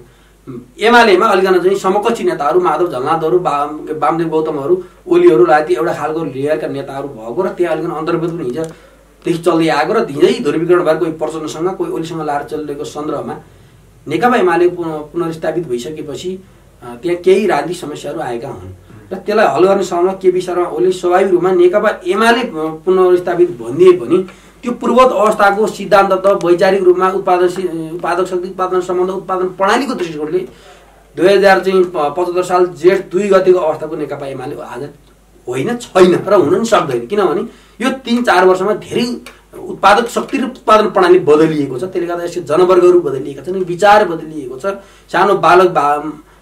एमालेमा अलिकन चाहिँ समकक्षी नेताहरू माधव झलनाथहरू वामदेव गौतमहरू ओलीहरू लगायत एउटा खालको लेयरका नेताहरू भएको र त्यहाँ अलिकन अन्तर्गत पनि हिजोदेखि चल्दै आएको र हिजै ध्रुवीकरण भएर कोही प्रचण्डसँग कोही ओलीसँग लाएर चलिरहेको सन्दर्भमा नेकपा एमाले पुनर्स्थापित भइसकेपछि त्यहाँ केही राजनीतिक समस्याहरू आएका हुन् र त्यसलाई हल गर्ने समयमा केपी शर्मा ओली स्वाभाविक रूपमा नेकपा एमाले पुनर्स्थापित भनिदिए पनि त्यो पूर्वत अवस्थाको सिद्धान्त त वैचारिक रूपमा उत्पादक शक्ति उत्पादन सम्बन्ध उत्पादन प्रणालीको दृष्टिकोणले 2075 साल जेठ 2 गतेको अवस्थाको नेकपा एमाले आज होइन छैन र हुन पनि सक्दैन। किनभने यो 3-4 वर्षमा धेरै उत्पादक शक्ति र उत्पादन प्रणाली बदलिएको छ। त्यसले गर्दा यसको जनवर्गहरू बदलिएका छन्, विचार बदलिएको छ, सानो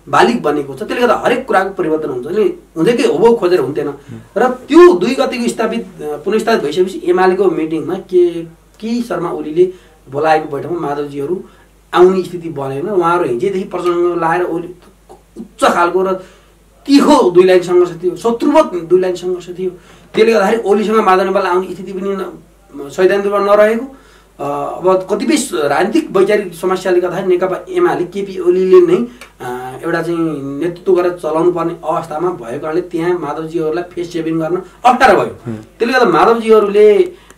बालिक बनेको छ। त्यसले गर्दा हरेक कुराको परिवर्तन हुन्छ। हुँदैकै होबो खोजेर हुन्थेन र त्यो 2 गतेको पुनर्स्थापित भइसकेपछि एमालेको मिटिङमा केही शर्मा ओलीले बोलाएको बैठकमा माधवजीहरू आउने स्थिति बनेन। उहाँहरू हिजोदेखि प्रचण्ड लाएर ओली उच्च खालको र तिखो 2 लाइन सङ्घर्ष थियो, शत्रुवत 2 लाइन सङ्घर्ष थियो। त्यसले गर्दाखेरि ओलीसँग माधव नेपाल आउने स्थिति पनि सैद्धान्तिकमा नरहेको। अब कतिपय राजनीतिक वैचारिक समस्याले गर्दाखेरि नेकपा एमाले केपी ओलीले नै एउटा चाहिँ नेतृत्व गरेर चलाउनु पर्ने अवस्थामा भएको कारणले त्यहाँ माधवजीहरूलाई फेस सेभिङ गर्न अप्ठ्यारो भयो। त्यसले गर्दा माधवजीहरूले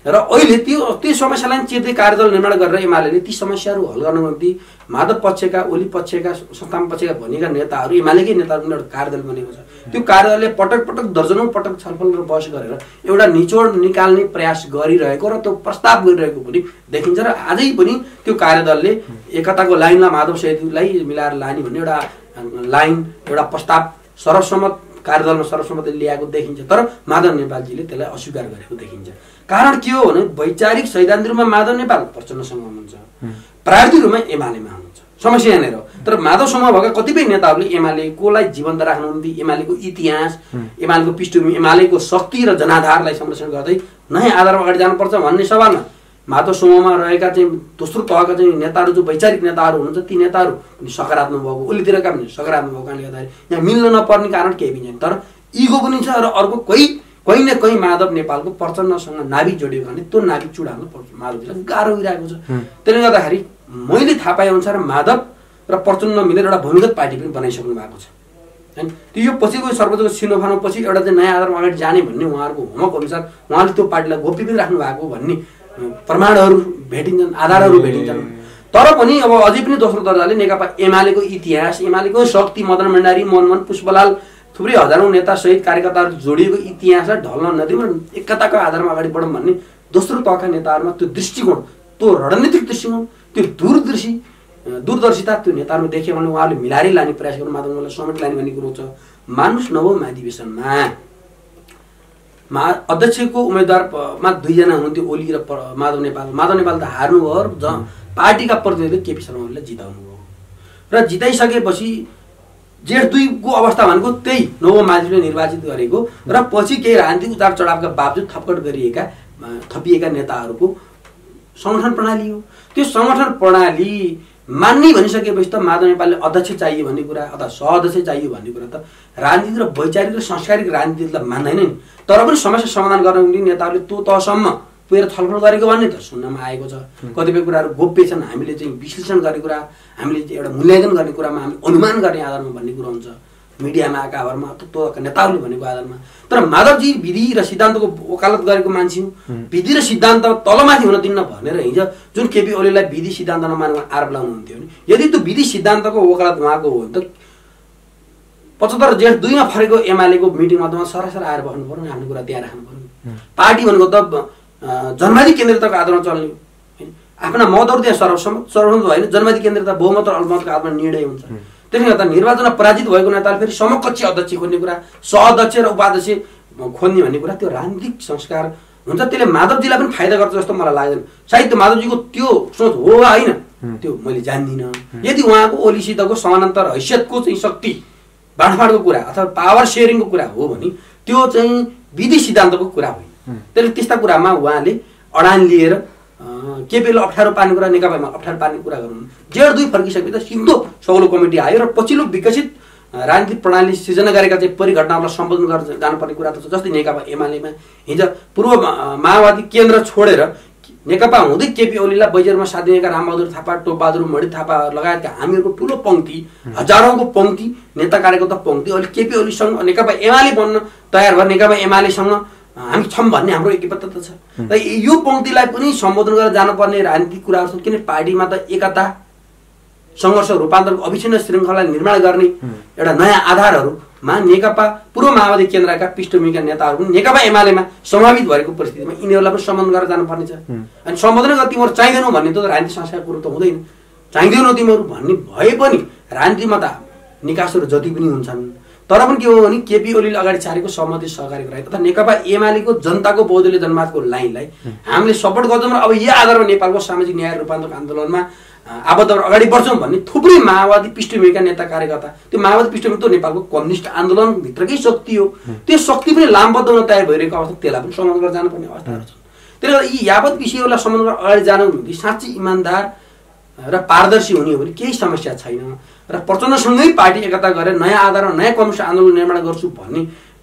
र अहिले त्यो समस्यालाई चेप्दै कार्यदल निर्माण गरेर एमाले ती समस्याहरू हल गर्नको निम्ति माधव पक्षका ओली पक्षका संस्थान पक्षका भनिएका नेताहरू एमालेकै नेताहरूको एउटा कार्यदल बनेको छ। त्यो कार्यदलले पटक दर्जनौं पटक छलफल र बहस गरेर एउटा निचोड निकाल्ने प्रयास गरिरहेको र त्यो प्रस्ताव गरिरहेको पनि देखिन्छ र आजै पनि त्यो कार्यदलले एकताको लाइनमा माधव सहितलाई मिलाएर लाने भन्ने एउटा लाइन एउटा प्रस्ताव सर्वसम्मत कार्यदलमा सर्वसम्मति ल्याएको देखिन्छ। तर माधव नेपालजीले त्यसलाई अस्वीकार गरेको देखिन्छ। कारण के हो भने वैचारिक सैद्धान्तिक रूपमा माधव नेपाल प्रचण्डसँग हुनुहुन्छ, प्राविधिक रूपमा एमालेमा हुनुहुन्छ। समस्या यहाँनिर हो। तर माधवसँग भएका कतिपय नेताहरूले एमालेकोलाई जीवन्त राख्नु निम्ति एमालेको इतिहास, एमालेको पृष्ठभूमि, एमालेको शक्ति र जनाधारलाई संरक्षण गर्दै नयाँ आधारमा अगाडि जानुपर्छ भन्ने सवालमा माधव समूहमा रहेका चाहिँ दोस्रो तहका चाहिँ नेताहरू जो वैचारिक नेताहरू हुनुहुन्छ ती नेताहरू पनि सकारात्मक भएको, ओलीतिरका पनि सकारात्मक भएको कारणले गर्दाखेरि यहाँ मिल्न नपर्ने कारण केही पनि छैन। तर इगो पनि छ र अर्को कहीँ न कहीँ माधव नेपालको प्रचण्डसँग नाभिक जोडियो भने त्यो नाभिक चुडाल्न माधवजीलाई गाह्रो भइरहेको छ। त्यसले गर्दाखेरि मैले थाहा पाए अनुसार माधव र प्रचण्ड मिलेर एउटा भूमिगत पार्टी पनि बनाइसक्नु भएको छ हैन। त्यो यो पछिको सर्वोच्चको सिनोफानो पछि एउटा चाहिँ नयाँ आधारमा अगाडि जाने भन्ने उहाँहरूको होमवर्क अनुसार उहाँले त्यो पार्टीलाई गोप्य पनि राख्नु भएको भन्ने प्रमाणहरू भेटिन्छन्, आधारहरू भेटिन्छन्। तर पनि अब अझै पनि दोस्रो दर्जाले नेकपा एमालेको इतिहास, एमालेको शक्ति, मदन भण्डारी, मनमोहन पुष्पलाल, थुप्रै हजारौं नेता सहित कार्यकर्ताहरू जोडिएको इतिहासलाई ढल्न नदिउँ, एकताको आधारमा अगाडि बढौँ भन्ने दोस्रो तहका नेताहरूमा त्यो दृष्टिकोण, त्यो रणनीतिक दृष्टिकोण, त्यो दूरदर्शिता त्यो नेताहरूमा देख्यो भने उहाँहरूले मिलाएर लाने प्रयास गर्नु, माधवलाई समेत लाने भन्ने कुरो छ। मानुष नभो महाधिवेशनमा अध्यक्षको उम्मेदवारमा 2 जना हुनुहुन्थ्यो, ओली र माधव नेपाल। माधव नेपाल त हार्नुभयो, पार्टीका प्रतिनिधिले केपी शर्मा ओलीलाई जिताउनु भयो र जिताइसकेपछि जेठ 2 को अवस्था भनेको त्यही नव मान्छेले निर्वाचित गरेको र पछि केही राजनीतिक उतार चढावका बावजुद थपिएका नेताहरूको संगठन प्रणाली हो। त्यो संगठन प्रणाली मान्ने भनिसकेपछि त माधव नेपालले अध्यक्ष चाहियो भन्ने कुरा अथवा सहअध्यक्ष चाहियो भन्ने कुरा त राजनीति र वैचारिक र सांस्कृतिक राजनीतिलाई मान्दैन नि। तर पनि समस्या समाधान गर्नको निम्ति नेताहरूले त्यो तहसम्म पुगेर छलफल गरेको भन्ने त सुन्नमा आएको छ। कतिपय कुराहरू गोप्य छन्, हामीले चाहिँ विश्लेषण गर्ने कुरा, हामीले एउटा मूल्याङ्कन गर्ने कुरामा हामी अनुमान गर्ने आधारमा भन्ने कुरा हुन्छ, मिडियामा आएका आधारमा त्यो नेताहरूले भनेको आधारमा। तर माधवजी विधि र सिद्धान्तको वकालत गरेको मान्छे हुँ, विधि र सिद्धान्त तलमाथि हुन दिन्न भनेर हिजो जुन केपी ओलीलाई विधि सिद्धान्त नमानेर आरोप लगाउनुहुन्थ्यो नि, यदि त्यो विधि सिद्धान्तको वकालत उहाँको हो भने त 75 जेठ 2 मा फरेको एमालेको मिटिङमा त सरासर आएर बस्नु पर्यो, आफ्नो कुरा त्यहाँ राख्नु पर्यो। पार्टी भनेको त जनवादी केन्द्रितको आधारमा चल्ने हैन, आफ्ना मतहरू त्यहाँ सर्वसम्मत होइन, जनवादी केन्द्रित बहुमत र अल्पमतको आधारमा निर्णय हुन्छ। त्यसले गर्दा निर्वाचनमा पराजित भएको नेताले फेरि समकक्षी अध्यक्ष खोज्ने कुरा, सहअध्यक्ष र उपाध्यक्ष खोज्ने भन्ने कुरा त्यो राजनीतिक संस्कार हुन्छ। त्यसले माधवजीलाई पनि फाइदा गर्छ जस्तो मलाई लाग्दैन। सायद माधवजीको त्यो सोच हो वा होइन त्यो मैले जान्दिनँ। यदि उहाँको ओलीसितको समानान्तर हैसियतको चाहिँ शक्ति बाँडफाँडको कुरा अथवा पावर सेयरिङको कुरा हो भने त्यो चाहिँ विधि सिद्धान्तको कुरा होइन। त्यसले त्यस्ता कुरामा उहाँले अडान लिएर केपीलाई अप्ठ्यारो पार्ने कुरा, नेकपामा अप्ठ्यारो पार्ने कुरा गर्नु। जेठ 2 फर्किसकेपछि त सिधो सौलो कमिटी आयो र पछिल्लो विकसित राजनीतिक प्रणाली सिर्जना गरेका चाहिँ परिघटनाहरूलाई सम्बोधन गरेर जानुपर्ने कुरा त छ। जस्तै नेकपा एमालेमा हिजो पूर्व माओवादी केन्द्र छोडेर नेकपा हुँदै केपी ओलीलाई बैजरमा साथ दिएका रामबहादुर थापा, टोपबहादुर मणि थापा लगायतका हामीहरूको ठुलो पङ्क्ति, हजारौँको पङ्क्ति, नेता कार्यकर्ता पङ्क्ति अहिले केपी ओलीसँग नेकपा एमाले बन्न तयार भएर नेकपा एमालेसँग हामी छौँ भन्ने हाम्रो एकबद्धता छ। र यो पङ्क्तिलाई पनि सम्बोधन गरेर जानुपर्ने राजनीतिक कुराहरू छन्। किन पार्टीमा त एकता, सङ्घर्ष, रूपान्तरको अविच्छिन्न श्रृङ्खला निर्माण गर्ने एउटा नयाँ आधारहरूमा नेकपा पूर्व माओवादी केन्द्रका पृष्ठभूमिका नेताहरू पनि नेकपा एमालेमा समावित भएको परिस्थितिमा यिनीहरूलाई पनि सम्बोधन गरेर जानुपर्ने छ। अनि सम्बोधन गरेर तिमीहरू चाहिँदैनौ भन्ने त राजनीतिक संस्थाको कुरो त हुँदैन। चाहिँदैनौ तिमीहरू भन्ने भए पनि राजनीतिमा त निकासहरू जति पनि हुन्छन्। तर पनि के हो भने केपी ओलीले अगाडि सारेको सहमति सहकारी गराएको तथा नेकपा एमालेको जनताको बहुदलीय जनमातको लाइनलाई हामीले सपोर्ट गर्छौँ र अब यही आधारमा नेपालको सामाजिक न्याय रूपान्तरको आन्दोलनमा आबद्ध अगाडि बढ्छौँ भन्ने थुप्रै माओवादी पृष्ठभूमिका नेता कार्यकर्ता, त्यो माओवादी पृष्ठभूमि त नेपालको कम्युनिस्ट आन्दोलनभित्रकै शक्ति हो, त्यो शक्ति पनि लामबद्ध हुन तयार भइरहेको अवस्था, त्यसलाई पनि सम्बोधन गरेर जानुपर्ने अवस्थाहरू छन्। त्यसले गर्दा यी यावत विषयहरूलाई सम्बोधन गरेर अगाडि जानु निम्ति साँच्चै इमान्दार र पारदर्शी हुने हो भने केही समस्या छैन। र प्रचण्डसँगै पार्टी एकता गरेर नयाँ आधारमा नयाँ कम्युनिस्ट आन्दोलन निर्माण गर्छु भन्ने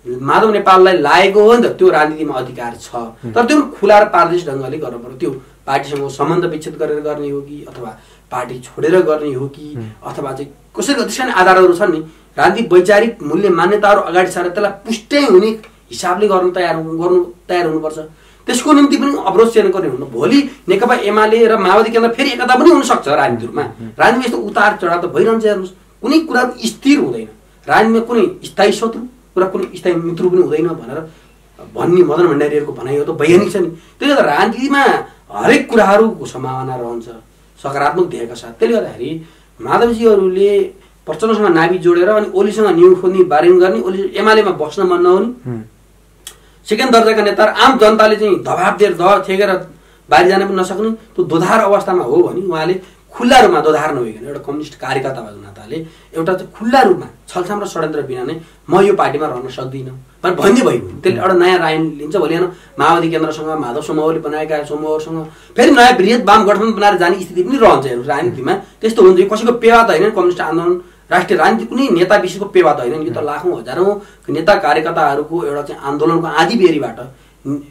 माधव नेपाललाई लागेको हो नि त, त्यो राजनीतिमा अधिकार छ। तर त्यो खुला र पारदर्शी ढङ्गले गर्नु पर्यो। त्यो पार्टीसँग सम्बन्ध विच्छेद गरेर गर्ने हो कि अथवा पार्टी छोडेर गर्ने हो कि अथवा चाहिँ कसैको त्यसै आधारहरू छन् नि, राजनीतिक वैचारिक मूल्य मान्यताहरू अगाडि सारेर त्यसलाई पुष्टै हुने हिसाबले गर्नु तयार हुनुपर्छ। त्यसको निम्ति पनि अवरोध सृजना गर्ने हुनु। भोलि नेकपा एमाले र माओवादी केन्द्र फेरि एकता पनि हुनसक्छ राजनीतिमा। राजनीतिमा यस्तो उतार चढाव त भइरहन्छ। हेर्नुहोस्, कुनै कुरा स्थिर हुँदैन राजनीतिमा, कुनै स्थायी शत्रु र कुनै स्थायी मित्र पनि हुँदैन भनेर भन्ने मदन भण्डारीहरूको भनाइ हो त वैज्ञानिक छ नि। त्यसले गर्दा राजनीतिमा हरेक कुराहरूको सम्भावना रहन्छ सकारात्मक ध्येयका साथ। त्यसले गर्दाखेरि माधवजीहरूले प्रचण्डसँग नाभी जोडेर अनि ओलीसँग न्यु खोज्ने, बारेन गर्ने, ओली एमालेमा बस्न मन नहुने, सेकेन्ड दर्जाका नेता आम जनताले चाहिँ दबाब दिएर थेगेर बाहिर जान पनि नसक्ने त्यो दोधार अवस्थामा हो भने उहाँले खुल्ला रूपमा, दोधार नभइकन एउटा कम्युनिस्ट कार्यकर्ता भएको नाताले एउटा चाहिँ खुल्ला रूपमा छलछाम र षड्यन्त्र बिना नै म यो पार्टीमा रहन सक्दिनँ भने भन्ने भइगयो। त्यसले एउटा नयाँ राय लिन्छ। भोलि हेर्नु माओवादी केन्द्रसँग, माधव समूहले बनाएका समूहहरूसँग फेरि नयाँ बृहत वाम गठबन्धन बनाएर जाने स्थिति पनि रहन्छ। हेर्नु राजनीतिमा त्यस्तो हुन्छ। कसैको पेवा त होइन कम्युनिस्ट आन्दोलन, राष्ट्रिय राजनीति कुनै नेता विशेषको पेवा त होइन। यो त लाखौँ हजारौँ नेता कार्यकर्ताहरूको एउटा चाहिँ आन्दोलनको आधी बेरीबाट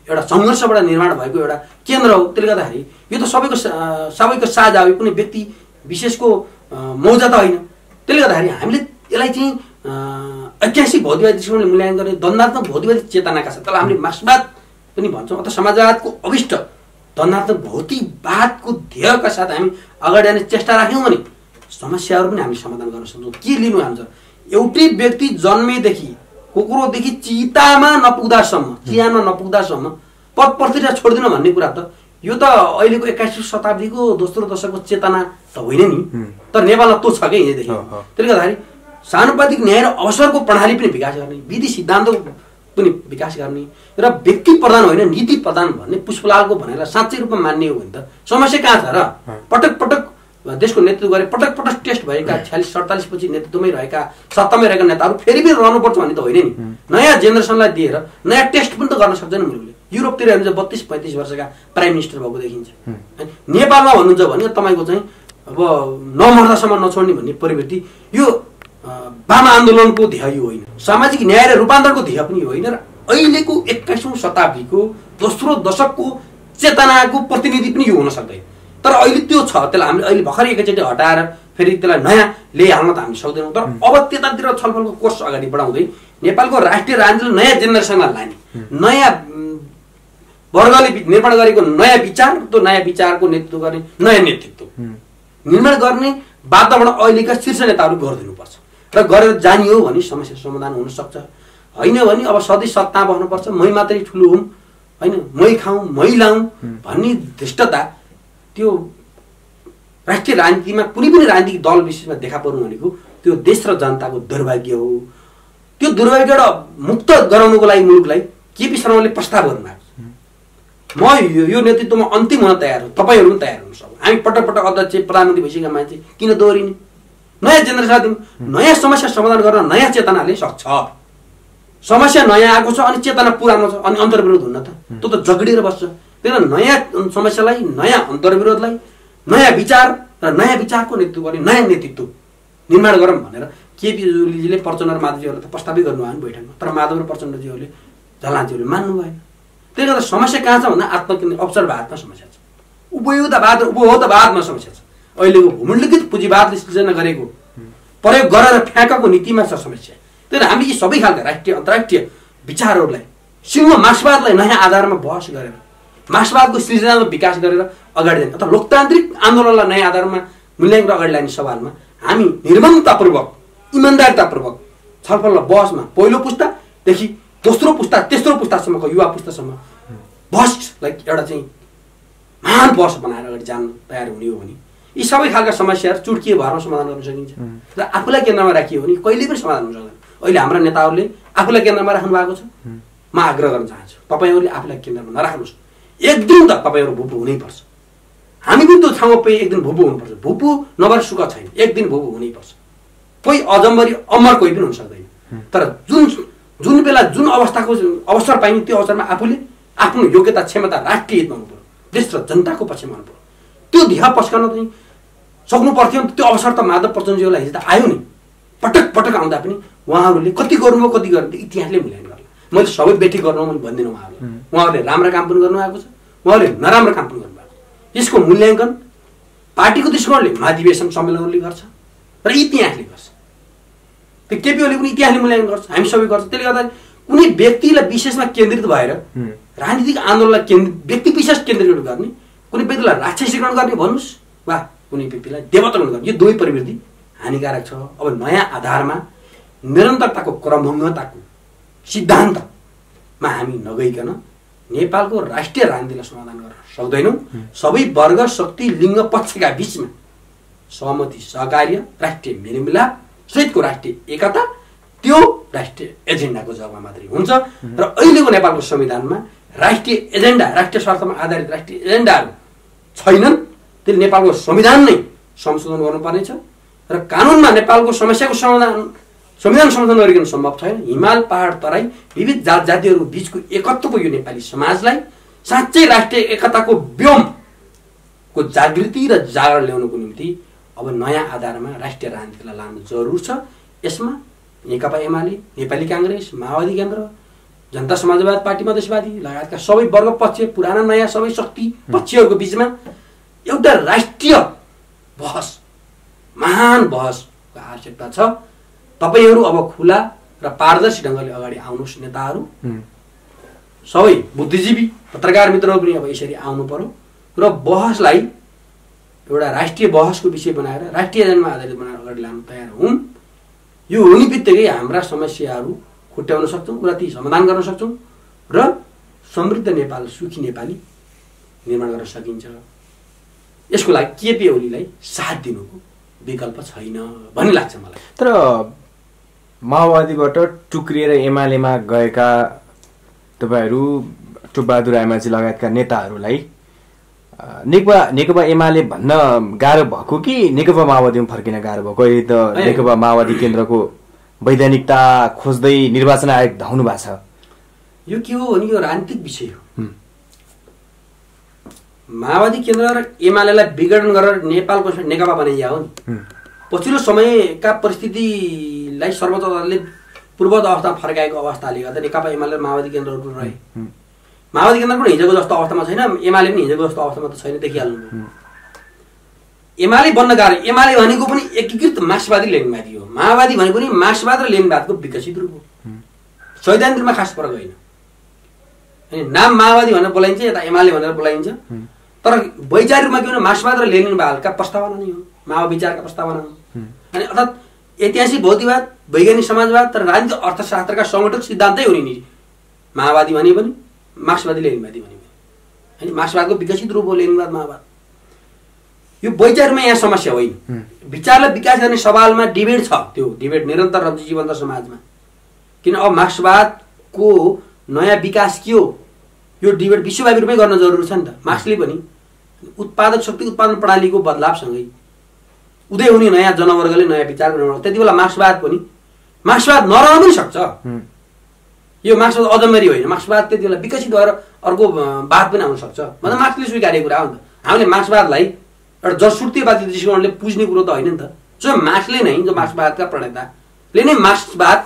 एउटा सङ्घर्षबाट निर्माण भएको एउटा केन्द्र हो। त्यसले गर्दाखेरि यो त सबैको साझा हो, कुनै व्यक्ति विशेषको मौजा त होइन। त्यसले गर्दाखेरि हामीले यसलाई चाहिँ ऐतिहासिक भौतिकवादी दृष्टिकोणले मूल्याङ्कन गर्ने द्वन्द्वात्मक भौतिकवादी चेतनाका साथ, त्यसलाई हामीले मार्क्सवाद पनि भन्छौँ अथवा समाजवादको अभिष्ट द्वन्द्वात्मक भौतिकवादको ध्येयका साथ हामी अगाडि जाने चेष्टा राख्यौँ भने समस्याहरू पनि हामीले समाधान गर्न सक्छौँ। के लिनु हुन्छ, एउटै व्यक्ति जन्मेदेखि कुकुरोदेखि चितामा नपुग्दासम्म पद प्रतिष्ठा छोडिदिनु भन्ने कुरा त यो त अहिलेको 21औं शताब्दीको दोस्रो दशकको चेतना त होइन नि। तर नेपालमा त्यो छ क्या यहीँदेखि। त्यसले गर्दाखेरि सानुपातिक न्याय र अवसरको प्रणाली पनि विकास गर्ने, विधि सिद्धान्तको पनि विकास गर्ने र व्यक्ति प्रधान होइन नीति प्रधान भन्ने पुष्पलालको भनाइलाई साँच्चै रूपमा मान्ने हो भने त समस्या कहाँ छ र? पटक पटक देशको नेतृत्व गरे, पटक पटक टेस्ट भएका 46-47 पछि नेतृत्वमै रहेका, सत्तामै रहेका नेताहरू फेरि पनि रहनुपर्छ भन्ने त होइन नि। नयाँ जेनेरेसनलाई दिएर नयाँ टेस्ट पनि त गर्न सक्दैन मुलुकले। युरोपतिर हेर्नु 32-35 वर्षका प्राइम मिनिस्टर भएको देखिन्छ। नेपालमा भन्नुहुन्छ भने तपाईँको चाहिँ अब नमर्दासम्म नछोड्ने भन्ने प्रवृत्ति यो वाम आन्दोलनको ध्येय होइन, सामाजिक न्याय र रूपान्तरको ध्येय पनि होइन र अहिलेको 21औं शताब्दीको दोस्रो दशकको चेतनाको प्रतिनिधि पनि यो हुन सक्दैन। तर अहिले त्यो छ, त्यसलाई हामीले अहिले भर्खरै एकैचोटि हटाएर फेरि त्यसलाई नयाँ ल्याइहाल्न त हामी सक्दैनौँ। तर अब त्यतातिर छलफलको कोर्स अगाडि बढाउँदै नेपालको राष्ट्रिय राजनीतिले नयाँ जेनेरेसनमा लाने, नयाँ वर्गले निर्माण गरेको नयाँ विचार, त्यो नयाँ विचारको नेतृत्व गर्ने नयाँ नेतृत्व निर्माण गर्ने वातावरण अहिलेका शीर्ष नेताहरू गरिदिनुपर्छ र गरेर जानियो भने समस्या समाधान हुन सक्छ। होइन भने अब सधैँ सत्ता बस्नुपर्छ, मै मात्रै ठुलो हुँ होइन, मै खाउँ मै लाउँ भन्ने धृष्टता त्यो राष्ट्रिय राजनीतिमा कुनै पनि राजनीतिक दल विशेषमा देखा पर्नु भनेको त्यो देश र जनताको दुर्भाग्य हो। त्यो दुर्भाग्यबाट मुक्त गराउनुको लागि मुलुकलाई केपी शर्माले प्रस्ताव गर्नुभएको छ। म यो नेतृत्वमा अन्तिम हुन तयार हो, तपाईँहरू पनि तयार हुनुहुन्छ। हामी पटक पटक अध्यक्ष प्रधानमन्त्री भइसकेका मान्छे किन दोहोरिने? नयाँ जेनेरेसन दिउँ, नयाँ समस्या समाधान गर्न नयाँ चेतनाले सक्छ। समस्या नयाँ आएको छ अनि चेतना पुरानो छ अनि अन्तर्विरोध हुन्न त, त्यो त जगडिएर बस्छ। त्यसले नयाँ समस्यालाई, नयाँ अन्तर्विरोधलाई, नयाँ विचार र नयाँ विचारको नेतृत्व गर्ने नयाँ नेतृत्व निर्माण गरौँ भनेर केपी ओलीजीले प्रचण्ड र माधवजीहरूलाई त प्रस्तावै गर्नुभयो नि बैठकमा। तर माधव र प्रचण्डजीहरूले झलानजीहरूले मान्नु भएन। त्यसले गर्दा समस्या कहाँ छ भन्दा आत्मकेन्द्रित अवसरवादमा समस्या छ। उपयोगितावाद र उपभोक्तावादमा समस्या छ। अहिलेको भूमण्डलीकृत पुँजीवादले सृजना गरेको प्रयोग गरेर फ्याँकाको नीतिमा छ समस्या। त्यही भएर हामीले यी सबै खालका राष्ट्रिय अन्तर्राष्ट्रिय विचारहरूलाई सिङ्गो मार्क्सवादलाई नयाँ आधारमा बहस गरेर मार्क्सवादको सृजनात्मक विकास गरेर अगाडि जाने अथवा लोकतान्त्रिक आन्दोलनलाई नयाँ आधारमा मूल्याङ्कन अगाडि लाने सवालमा हामी निर्ममतापूर्वक इमान्दारितापूर्वक छलफल र बहसमा पहिलो पुस्तादेखि दोस्रो पुस्ता तेस्रो पुस्तासम्मको युवा पुस्तासम्म बहसलाई एउटा चाहिँ महान बहस बनाएर अगाडि जान तयार हुने हो भने यी सबै खालका समस्याहरू चुड्किए भरमा समाधान गर्न सकिन्छ र आफूलाई केन्द्रमा राखियो भने कहिले पनि समाधान हुन सक्दैन। अहिले हाम्रा नेताहरूले आफूलाई केन्द्रमा राख्नु भएको छ। म आग्रह गर्न चाहन्छु तपाईँहरूले आफूलाई केन्द्रमा नराख्नुहोस्। एक दिन त तपाईँहरू भुपु हुनैपर्छ। हामी पनि त्यो ठाउँमा पुगे एक दिन भुपु हुनुपर्छ। भुपु नभएर सुख छैन, एक दिन भुपु हुनैपर्छ। कोही अजम्बरी अमर कोही पनि हुन सक्दैन। तर जुन बेला जुन अवस्थाको अवसर पाइने त्यो अवसरमा आफूले आफ्नो योग्यता क्षमता राष्ट्रिय हितमा हुनु पर्यो, देश र जनताको पक्षमा हुनु पर्यो। त्यो ध्येय पस्कन चाहिँ सक्नु पर्थ्यो। त्यो अवसर त माधव प्रचण्डज्यूलाई हिजो त आयो नि। पटक पटक आउँदा पनि उहाँहरूले कति गर्नुभयो कति गर्नु त्यो इतिहासले मूल्याङ्कन गर्ला। मैले सबै बेठी गर्नु मैले भन्दिनँ। उहाँहरूले राम्रो काम पनि गर्नुभएको छ, उहाँहरूले नराम्रो काम पनि गर्नुभएको छ। यसको मूल्याङ्कन पार्टीको दृष्टिकोणले महाधिवेशन सम्मेलनले गर्छ र इतिहासले गर्छ। त्यो केपी ओलीले पनि इतिहासले मूल्याङ्कन गर्छ, हामी सबै गर्छ। त्यसले गर्दा कुनै व्यक्तिलाई विशेषमा केन्द्रित भएर राजनीतिक आन्दोलनलाई व्यक्ति विशेष केन्द्रीकृत गर्ने, कुनै व्यक्तिलाई राक्षसीकरण गर्ने भन्नुहोस् वा कुनै व्यक्तिलाई देवत्वकरण गर्ने, यो दुवै प्रवृत्ति हानिकारक छ। अब नयाँ आधारमा निरन्तरताको क्रमभङ्गताको सिद्धान्तमा हामी नगइकन नेपालको राष्ट्रिय राजनीतिलाई समाधान गर्न सक्दैनौँ। सबै वर्ग शक्ति लिङ्ग पक्षका बिचमा सहमति सहकार्य राष्ट्रिय मेलमिलाप सहितको राष्ट्रिय एकता त्यो राष्ट्रिय एजेन्डाको जगमा मात्रै हुन्छ। र अहिलेको नेपालको संविधानमा राष्ट्रिय एजेन्डा राष्ट्रिय स्वार्थमा आधारित राष्ट्रिय एजेन्डाहरू छैनन्। त्यसले नेपालको संविधान नै संशोधन गर्नुपर्नेछ र कानुनमा नेपालको समस्याको संविधान संशोधन गरिकन सम्भव छैन। हिमाल पहाड तराई विविध जात जातिहरूको बिचको एकत्वको यो नेपाली समाजलाई साँच्चै राष्ट्रिय एकताको व्योमको जागृति र जागरण ल्याउनको निम्ति अब नयाँ आधारमा राष्ट्रिय राजनीतिलाई लानु जरुर छ। यसमा नेकपा एमाले, नेपाली काङ्ग्रेस, माओवादी केन्द्र, जनता समाजवादी पार्टी मधेसवादी लगायतका सबै वर्ग पक्ष पुराना नयाँ सबै शक्ति पक्षहरूको बिचमा एउटा राष्ट्रिय बहस महान बहसको आवश्यकता छ। तपाईहरू अब खुला र पारदर्शी ढङ्गले अगाडि आउनुहोस्। नेताहरू सबै बुद्धिजीवी पत्रकार मित्रहरू पनि अब यसरी आउनु पर्यो र बहसलाई एउटा राष्ट्रिय बहसको विषय बनाएर राष्ट्रिय एजेन्डामा आधारित बनाएर अगाडि लानु तयार हुन्। यो हुने बित्तिकै हाम्रा समस्याहरू खुट्याउन सक्छौँ र ती समाधान गर्न सक्छौँ र समृद्ध नेपाल सुखी नेपाली निर्माण गर्न सकिन्छ। यसको लागि केपी ओलीलाई साथ दिनुको विकल्प छैन भन्ने लाग्छ मलाई। तर माओवादीबाट टुक्रिएर एमालेमा गएका तपाईँहरू टुपबहादुर रायमाझी लगायतका नेताहरूलाई नेकपा एमाले भन्न गाह्रो भएको कि नेकपा माओवादीमा फर्किन गाह्रो भएको? अहिले त नेकपा माओवादी केन्द्रको वैधानिकता खोज्दै निर्वाचन आयोग धाउनु भएको छ। यो के हो भने यो राजनीतिक विषय हो। माओवादी केन्द्र र एमालेलाई विघटन गरेर नेपालको नेकपा बनाइया हो नि। पछिल्लो समयका परिस्थितिलाई सर्वोच्च अदालतले पूर्ववत अवस्थामा फर्काएको अवस्थाले गर्दा नेकपा एमाले र माओवादी केन्द्रहरू रहे। माओवादी केन्द्र पनि हिजोको जस्तो अवस्थामा छैन, एमाले पनि हिजोको जस्तो अवस्थामा त छैन, देखिहाल्नु। एमाले बन्न गाह्रो। एमाले भनेको पनि एकीकृत मार्क्सवादी लेनिनवादी हो। माओवादी भनेको पनि मार्क्सवाद र लेनिनवादको विकसित रूप हो। सैद्धान्तिक रूपमा खास फरक होइन। अनि नाम माओवादी भनेर बोलाइन्छ, यता एमाले भनेर बोलाइन्छ, तर वैचारिक रूपमा के भने मार्क्सवाद र लेनिनवादका प्रस्तावना नै हो, माओ विचारका प्रस्तावना हो। अनि अर्थात् ऐतिहासिक भौतिकवाद, वैज्ञानिक समाजवाद तर राजनीतिक अर्थशास्त्रका संगठक सिद्धान्तै हो नि माओवादी भने पनि मार्क्सवादी लेनिनवादी भने पनि। अनि मार्क्सवादको विकसित रूप हो लेनिनवाद माओवाद। यो वैचारिकमा यहाँ समस्या होइन। विचारलाई विकास गर्ने सवालमा डिबेट छ। त्यो डिबेट निरन्तर रहन्छ जीवन्त समाजमा। किन अब मार्क्सवादको नयाँ विकास के हो यो डिबेट विश्वव्यापी रूपमै गर्न जरुरी छ नि त। मार्क्सले पनि उत्पादक शक्ति उत्पादन प्रणालीको बदलावसँगै उदय हुने नयाँ जनवर्गले नयाँ विचार बनाउनु, त्यति बेला मार्क्सवाद नरहन पनि सक्छ। यो मार्क्सवाद अजम्बरी होइन। मार्क्सवाद त्यति बेला विकसित भएर अर्को वाद पनि आउन सक्छ मतलब मार्क्सले स्वीकारेको कुरा हो नि त। हामीले मार्क्सवादलाई एउटा जसुर्तीवादी दृष्टिकोणले पुज्ने कुरो त होइन नि त। जो मार्क्सले नै, जो मार्क्सवादका प्रणेताले नै मार्क्सवाद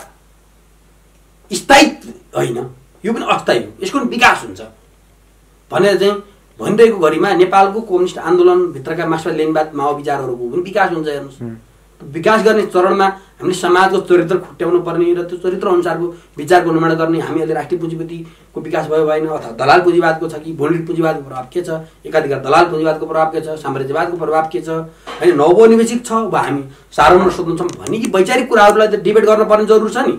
स्थायी होइन, यो पनि अस्थायी हो, यसको पनि विकास हुन्छ भनेर चाहिँ भनिरहेको घडीमा नेपालको कम्युनिस्ट आन्दोलनभित्रका मार्क्सवादी लेनिनवाद माओ विचारहरूको पनि विकास हुन्छ। हेर्नुहोस्, विकास गर्ने चरणमा हामीले समाजको चरित्र खुट्याउनु पर्ने र त्यो चरित्र अनुसारको विचारको निर्माण गर्ने। हामीले राष्ट्रिय पुँजीपतिको विकास भयो भएन, अथवा दलाल पुँजीवादको छ कि बोल्डिङ पुँजीवादको प्रभाव के छ, एकाधिकार दलाल पुँजीवादको प्रभाव के छ, साम्राज्यवादको प्रभाव के छ, होइन नवौपनिवेशिक छ वा हामी सार्वभौम सोध्नु छौँ भन्ने कि वैचारिक कुराहरूलाई त डिबेट गर्नुपर्ने जरुरी छ नि।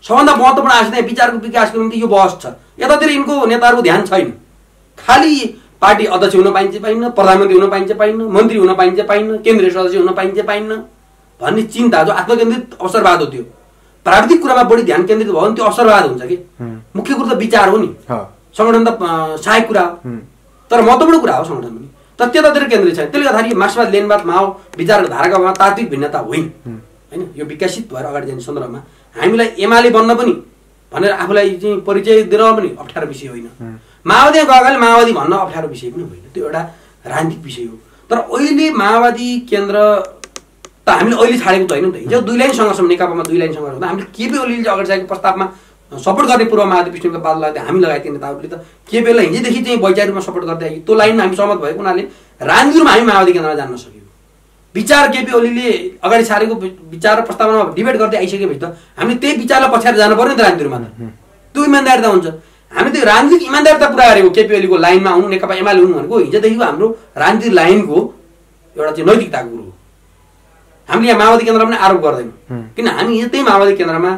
सबभन्दा महत्त्वपूर्ण आशय विचारको विकासको निम्ति यो बहस छ। यतातिर यिनको नेताहरूको ध्यान छैन। खालि पार्टी अध्यक्ष हुन पाइन्छ पाइन्न, प्रधानमन्त्री हुन पाइन्छ पाइन्न, मन्त्री हुन पाइन्छ पाइन्न, केन्द्रीय सदस्य हुन पाइन्छ पाइन्न भन्ने चिन्ता जो आत्मकेन्द्रित अवसरवाद हो। त्यो प्राविधिक कुरामा बढी ध्यान केन्द्रित भयो भने त्यो अवसरवाद हुन्छ कि। मुख्य कुरो त विचार हो नि, सङ्गठन त सहायक कुरा हो, तर महत्त्वपूर्ण कुरा हो सङ्गठन पनि। तर त्यतातिर केन्द्रित छैन। त्यसले गर्दाखेरि मार्क्सवाद लेनिनवाद माओ विचारको धाराका तात्विक भिन्नता होइन, होइन। यो विकसित भएर अगाडि जाने सन्दर्भमा हामीलाई एमाले बन्न पनि भनेर आफूलाई चाहिँ परिचय दिन पनि अप्ठ्यारो विषय होइन। माओवादी गएकाले माओवादी भन्न अप्ठ्यारो विषय पनि होइन, त्यो एउटा राजनीतिक विषय हो। तर अहिले माओवादी केन्द्र त हामीले अहिले छाडेको त होइन नि त। हिजो 2 लाइन सङ्घर्ष, नेकपामा 2 लाइन सङ्घर्ष हुँदा हामीले केपी ओलीले अगाडि सारेको प्रस्तावमा सपोर्ट गर्ने पूर्व महादेव विष्णुको बादल लाग्दै हामी लगायतका नेताहरूले त केपीलाई हिजोदेखि चाहिँ वैचारिक रूपमा सपोर्ट गर्दै आयो। त्यो लाइनमा हामी सहमत भएको हुनाले राजनीतिक रूपमा हामी माओवादी केन्द्रमा जान्न सक्यौँ। विचार केपी ओलीले अगाडि सारेको विचार र प्रस्तावनामा डिबेट गर्दै आइसकेपछि त हामीले त्यही विचारलाई पछ्याएर जानु पर्यो नि त राजनीतिक रूपमा। त्यो इमान्दारिता हुन्छ। हामी त्यो राजनीतिक इमान्दारिता पुरा गरेको केपी ओलीको लाइनमा आउनु, नेकपा एमाले हुनु भनेको हिजोदेखिको हाम्रो राजनीतिक लाइनको एउटा चाहिँ नैतिकताको कुरो हो। हामीले यहाँ माओवादी केन्द्रमा पनि आरोप गर्दैनौँ, किन हामी यतै माओवादी केन्द्रमा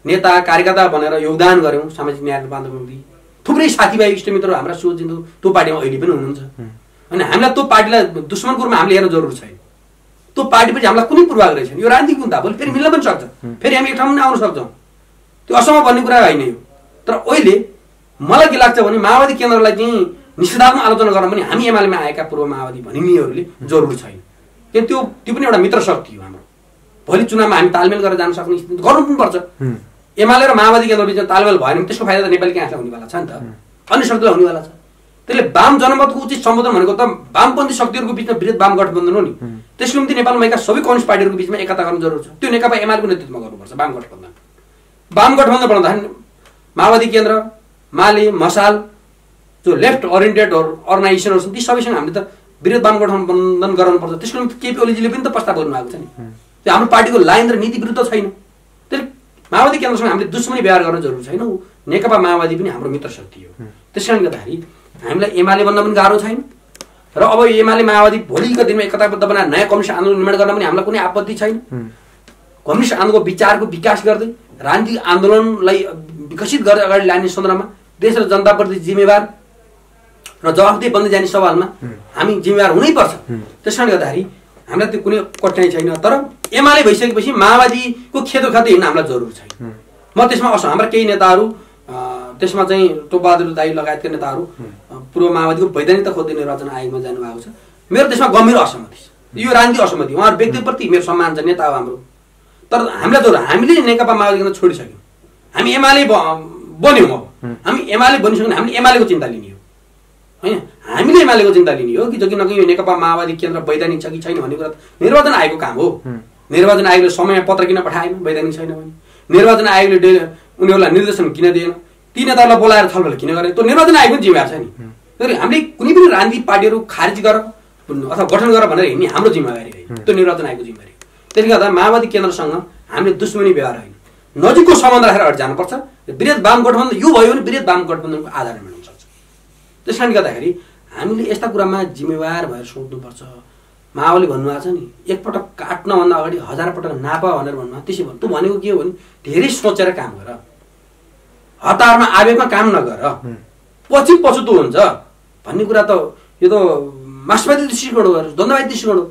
नेता कार्यकर्ता बनेर योगदान गऱ्यौँ सामाजिक न्याय रूपान्तरणको निम्ति। थुप्रै साथीभाइ इष्टमित्रहरू हाम्रा सोचिन्छ त्यो पार्टीमा अहिले पनि हुनुहुन्छ। अनि हामीलाई त्यो पार्टीलाई दुश्मनको रूपमा हामीले हेर्न जरुरी छैन। त्यो पार्टीपछि हामीलाई कुनै पूर्वाग्रह छैन। यो राजनीतिक मुद्दा भोलि फेरि मिल्न पनि सक्छ, फेरि हामी एक ठाउँमा पनि आउन सक्छौँ। त्यो असम्भव भन्ने कुरा होइन यो। तर अहिले मलाई के लाग्छ भने माओवादी केन्द्रलाई चाहिँ निषेधात्मक आलोचना गर्न पनि हामी एमालेमा आएका पूर्व माओवादी भनिनेहरूले जरुरी छैन। किन त्यो पनि एउटा मित्र शक्ति हो हाम्रो। भोलि चुनावमा हामी तालमेल गरेर जान सक्ने स्थिति गर्नु पनि पर्छ। एमाले र माओवादी केन्द्र बिचमा तालमेल भएन भने त्यसको फाइदा त नेपाली आँखा हुनेवाला छ नि त, अन्य शक्तिलाई हुनेवाला छ। त्यसले वाम जनमतको उचित सम्बोधन भनेको त वामपन्थी शक्तिहरूको बिचमा वृहत वाम गठबन्धन हो नि। त्यसको निम्ति नेपालमा भएका सबै कम्युनिस्ट पार्टीहरूको बिचमा एकता गर्नु जरुरी छ। त्यो नेकपा एमालेको नेतृत्वमा गर्नुपर्छ वाम गठबन्धन। वाम गठबन्धन बनाउँदाखेरि माओवादी केन्द्र, माले, मसाल जो लेफ्ट ओरिएन्टेड अर्गनाइजेसनहरू छन् ती सबैसँग हामीले त वृहत वाम गठबन्धन गराउनुपर्छ। त्यसको निम्ति केपी ओलीजीले पनि त प्रस्ताव गर्नुभएको छ नि। त्यो हाम्रो पार्टीको लाइन र नीति विरुद्ध छैन। त्यसले माओवादी केन्द्रसँग हामीले दुश्मनी व्यवहार गर्न जरुरी छैन। नेकपा माओवादी पनि हाम्रो मित्र शक्ति हो। त्यसकारणले गर्दाखेरि हामीलाई एमाले बन्न पनि गाह्रो छैन र अब एमाले माओवादी भोलिको दिनमा एकताबद्ध बनाएर नयाँ कम्युनिस्ट आन्दोलन निर्माण गर्न पनि हामीलाई कुनै आपत्ति छैन। कम्युनिस्ट आन्दोलनको विचारको विकास गर्दै राजनीतिक आन्दोलनलाई विकसित गर्दै अगाडि लाने सन्दर्भमा देश र जनताप्रति जिम्मेवार र जवाफदेही बन्दै जाने सवालमा हामी जिम्मेवार हुनैपर्छ। त्यसकारणले गर्दाखेरि हामीलाई त्यो कुनै कठिनाइ छैन। तर एमाले भइसकेपछि माओवादीको खेतो खाँदै हिँड्न हामीलाई जरुरी छैन। म त्यसमा हाम्रा केही नेताहरू त्यसमा चाहिँ टोपबहादुर दाई लगायतका नेताहरू पूर्व माओवादीको वैधानिकता खोज्दै निर्वाचन आयोगमा जानुभएको छ। मेरो त्यसमा गम्भीर असहमति छ। यो राजनीतिक असहमति, उहाँहरू व्यक्तिप्रति मेरो सम्मान छ, नेता हो हाम्रो। तर हामीलाई जरुर हामीले नेकपा माओवादी केन्द्र छोडिसक्यौँ। हामी एमाले बन्यौँ। अब हामी एमाले बनिसक्यौँ। हामीले एमालेको चिन्ता लिने हो, होइन? हामीले एमालेको चिन्ता लिने हो कि जो कि नकि यो नेकपा माओवादी केन्द्र वैधानिक छ कि छैन भन्ने कुरा निर्वाचन आयोगको काम हो। निर्वाचन आयोगले समयमा पत्र किन पठाएन वैधानिक छैन भने? निर्वाचन आयोगले उनीहरूलाई निर्देशन किन दिएन? ती नेताहरूलाई बोलाएर छलफल किन गरेन? त्यो निर्वाचन आयोगको जिम्मेवार छ नि। तर हामीले कुनै पनि राजनीतिक पार्टीहरू खारिज गर अथवा गठन गर भनेर हिँड्ने हाम्रो जिम्मेवारी होइन, त्यो निर्वाचन आयोगको जिम्मेवारी हो। त्यसले गर्दा माओवादी केन्द्रसँग हामीले दुश्मनी व्यवहार होइन, नजिकको सम्बन्ध राखेर अगाडि जानुपर्छ। वृहत वाम गठबन्धन यो भयो भने वृहत वाम गठबन्धनको आधारमा हुन सक्छ। त्यस कारणले गर्दाखेरि हामीले यस्ता कुरामा जिम्मेवार भएर सोच्नुपर्छ। माओवादीले भन्नुभएको छ नि, एकपटक काट्नभन्दा अगाडि 1000 पटक नाप भनेर भन्नुभयो। त्यसै भने त्यो भनेको के हो भने धेरै सोचेर काम गर, हतारमा आवेगमा काम नगर, पछि पछुतो हुन्छ भन्ने कुरा त यो त मार्क्सवादी दृष्टिकोण हो, द्वन्द्ववादी दृष्टिकोण हो।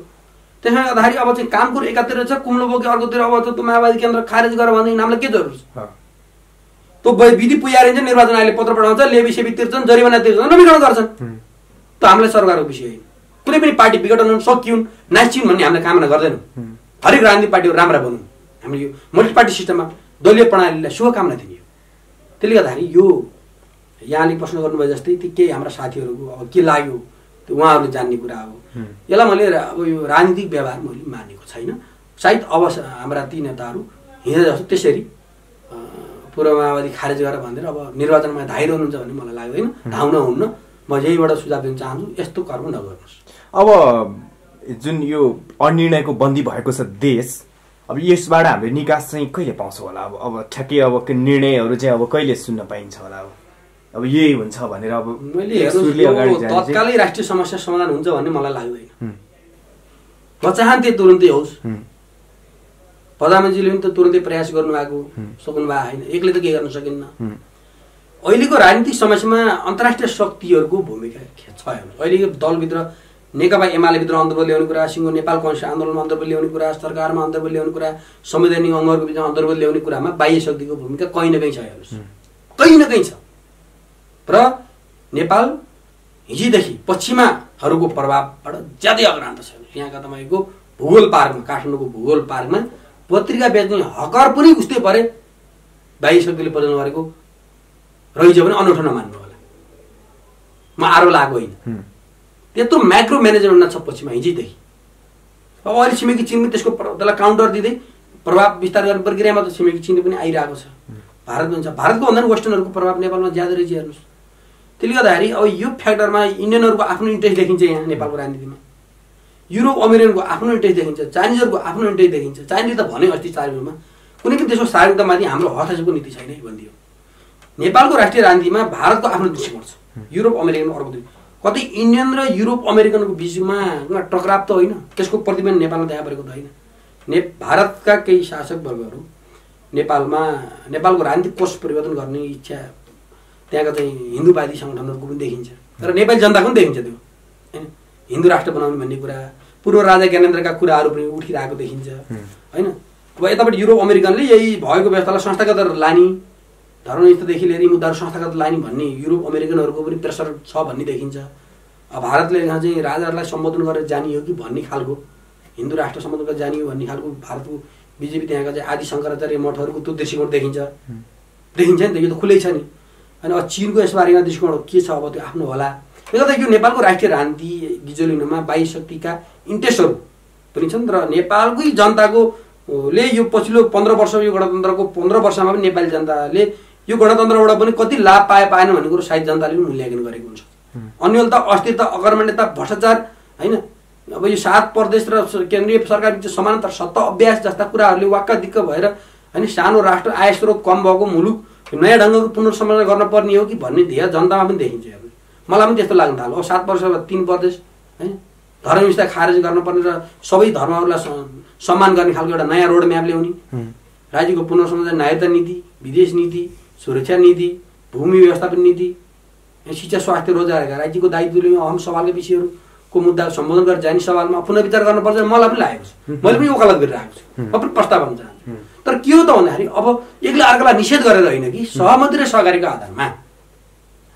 त्यसले गर्दाखेरि अब चाहिँ काम कुरो एकातिर छ, कुम्लो बोके अर्कोतिर अब त्यो माओवादी केन्द्र खारेज गर भन्ने नामलाई के जरुरी छ? त्यो विधि पुर्याइन्छ, निर्वाचन आयोगले पत्र पठाउँछ, लेबी सेबी तिर्छन्, जरिवाना तिर्छन्, नवीकरण गर्छन्। त हामीलाई सरकारको विषय होइन। कुनै पनि पार्टी विघटन हुन सकिउन् नाचिउन् भन्ने हामीले कामना गर्दैनौँ। हरेक राजनीतिक पार्टीहरू राम्रा बनुन्। हामीले यो मल्टी पार्टी सिस्टममा दलीय प्रणालीलाई शुभकामना दिने हो। त्यसले गर्दाखेरि यो यहाँले प्रश्न गर्नुभयो जस्तै ती केही हाम्रा साथीहरूको अब के लाग्यो त्यो उहाँहरूले जान्ने कुरा हो। यसलाई मैले अब यो राजनीतिक व्यवहार मैले मानेको छैन। सायद अब हाम्रा ती नेताहरू हिजो जस्तो त्यसरी पूर्व माओवादी खारेज गरेर भनेर अब निर्वाचनमा धाइरहनुहुन्छ भन्ने मलाई लाग्दैन। धाउन हुन्न, म यहीबाट सुझाव दिन चाहन्छु, यस्तो कर्म नगर्नुहोस्। अब जुन यो अनिर्णयको बन्दी भएको छ देश, अब यसबाट हामीले निकास चाहिँ कहिले पाउँछौँ होला? अब ठ्याक्कै अब निर्णयहरू चाहिँ अब कहिले सुन्न पाइन्छ होला? अब यही हुन्छ भनेर अब मैले तत्कालै राष्ट्रिय समस्या समाधान हुन्छ भन्ने मलाई लाग्दैन। म चाहन्थे तुरुन्तै होस्। प्रधानमन्त्रीले पनि त तुरुन्तै प्रयास गर्नुभएको सक्नु भएको होइन, एक्लै त केही गर्न सकिन्न। अहिलेको राजनीतिक समस्यामा अन्तर्राष्ट्रिय शक्तिहरूको भूमिका छ। अहिलेको दलभित्र नेकपा एमालेभित्र अन्तर्बल ल्याउने कुरा, सिङ्गो नेपाल कङ्ग्रेस आन्दोलनमा अन्तर्बल ल्याउने कुरा, सरकारमा अन्तर्बल ल्याउने कुरा, संवैधानिक अङ्गहरूको बिचमा अन्तर्बल ल्याउने कुरामा बाह्य शक्तिको भूमिका कहीँ न कहीँ छ, हेर्नुहोस्, कहीँ न कहीँ छ। र नेपाल हिजोदेखि पश्चिमाहरूको प्रभावबाट ज्यादै अग्रान्त छ। यहाँका तपाईँको भूगोल पार्कमा, काठमाडौँको भूगोल पार्कमा पत्रिका बेच्ने हकर पनि उस्तै परे बाह्य शक्तिले प्रदान गरेको रहेछ भने अनौठो नमान्नु होला। म आरो लागेको होइन, त्यत्रो म्याक्रो म्यानेजमेन्टमा छ पश्चिमा हिजोदेखि। अब अहिले छिमेकी चिनले त्यसलाई काउन्टर दिँदै प्रभाव विस्तार गर्ने प्रक्रियामा त छिमेकी चिनले पनि आइरहेको छ। भारत पनि छ, भारतको भन्दा पनि वेस्टर्नहरूको प्रभाव नेपालमा ज्यादा रहेछ, हेर्नुहोस्। त्यसले गर्दाखेरि अब यो फ्याक्टरमा इन्डियनहरूको आफ्नो इन्ट्रेस्ट देखिन्छ यहाँ नेपालको राजनीतिमा, युरोप अमेरिकनको आफ्नो इन्ट्रेस्ट देखिन्छ, चाइनिजहरूको आफ्नो इन्ट्रेस्ट देखिन्छ। चाइनिजले त भने अस्ति सार्वजनिकमा कुनै पनि देशको सार्वजनिकतामाथि हाम्रो हस्तक्षेपको नीति छैन भनिदियो। नेपालको राष्ट्रिय राजनीतिमा भारतको आफ्नो दृष्टिकोण छ, युरोप अमेरिकनको अर्को दृष्टिकोण। कतै इन्डियन र युरोप अमेरिकनको बिचमा टकराव त होइन, त्यसको प्रतिबिम्ब नेपालमा देखा परेको त होइन। भारतका केही शासक वर्गहरू नेपालको राजनीतिक कोष परिवर्तन गर्ने इच्छा त्यहाँका चाहिँ हिन्दूवादी सङ्गठनहरूको पनि देखिन्छ, तर नेपाली जनताको पनि देखिन्छ त्यो, होइन। हिन्दू राष्ट्र बनाउने भन्ने कुरा, पूर्व राजा ज्ञानेन्द्रका कुराहरू पनि उठिरहेको देखिन्छ, होइन। अब यतापट्टि युरोप अमेरिकनले यही भएको व्यवस्थालाई संस्थागत लाने, धर्मयुद्धदेखि लिएर यी मुद्दाहरू संस्थागत लाने भन्ने युरोप अमेरिकनहरूको पनि प्रेसर छ भन्ने देखिन्छ। अब भारतले यहाँ चाहिँ राजाहरूलाई सम्बोधन गरेर जानियो कि भन्ने खालको, हिन्दू राष्ट्र सम्बोधन गरेर जानियो भन्ने खालको भारतको बिजेपी त्यहाँका चाहिँ आदि शङ्कराचार्य मठहरूको त्यो दृष्टिकोण देखिन्छ नि त, यो त खुलै छ नि। अनि अब चिनको यसबारेमा दृष्टिकोण के छ, अब त्यो आफ्नो होला। त्यसले गर्दा यो नेपालको राष्ट्रिय राजनीति गिजोलिनमा बाह्य शक्तिका इन्ट्रेस्टहरू पनि छन् र नेपालकै जनताको ले यो पछिल्लो 15 वर्ष यो गणतन्त्रको 15 वर्षमा पनि नेपाली जनताले यो गणतन्त्रबाट पनि कति लाभ पाएन भन्ने कुरो सायद जनताले पनि मूल्याङ्कन गरेको हुन्छ। अन्यलता, अस्थिरता, अकर्मण्यता, भ्रष्टाचार, होइन। अब यो 7 प्रदेश र केन्द्रीय सरकार बिच समानान्तर सत्ता अभ्यास जस्ता कुराहरूले वाक्क दिक्क भएर, होइन, सानो राष्ट्र, आय स्रोत कम भएको मुलुक नयाँ ढङ्गको पुनर्संरचना गर्न पर्ने हो कि भन्ने ध्येय जनतामा पनि देखिन्छ। मलाई पनि त्यस्तो लाग्न थाल्यो। अब 7 वर्ष 3 प्रदेश, होइन, धर्मनिष्ठा खारेज गर्नुपर्ने र सबै धर्महरूलाई सम्मान गर्ने खालको एउटा नयाँ रोड म्याप ल्याउने, राज्यको पुनर्संरचना, नागरिकता नीति, विदेश नीति, सुरक्षा नीति, भूमि व्यवस्थापन नीति, शिक्षा, स्वास्थ्य, रोजगारका राज्यको दायित्वले अहम सवालका विषयहरूको मुद्दा सम्बोधन गरेर जाने सवालमा पुनः विचार गर्नुपर्छ। मलाई पनि लागेको छ, मैले पनि वकालत गरिरहेको छु, म पनि प्रस्ताव गर्न चाहन्छु। तर के हो त भन्दाखेरि अब एक्लै अर्कालाई निषेध गरेर होइन कि सहमति र सहकारीको आधारमा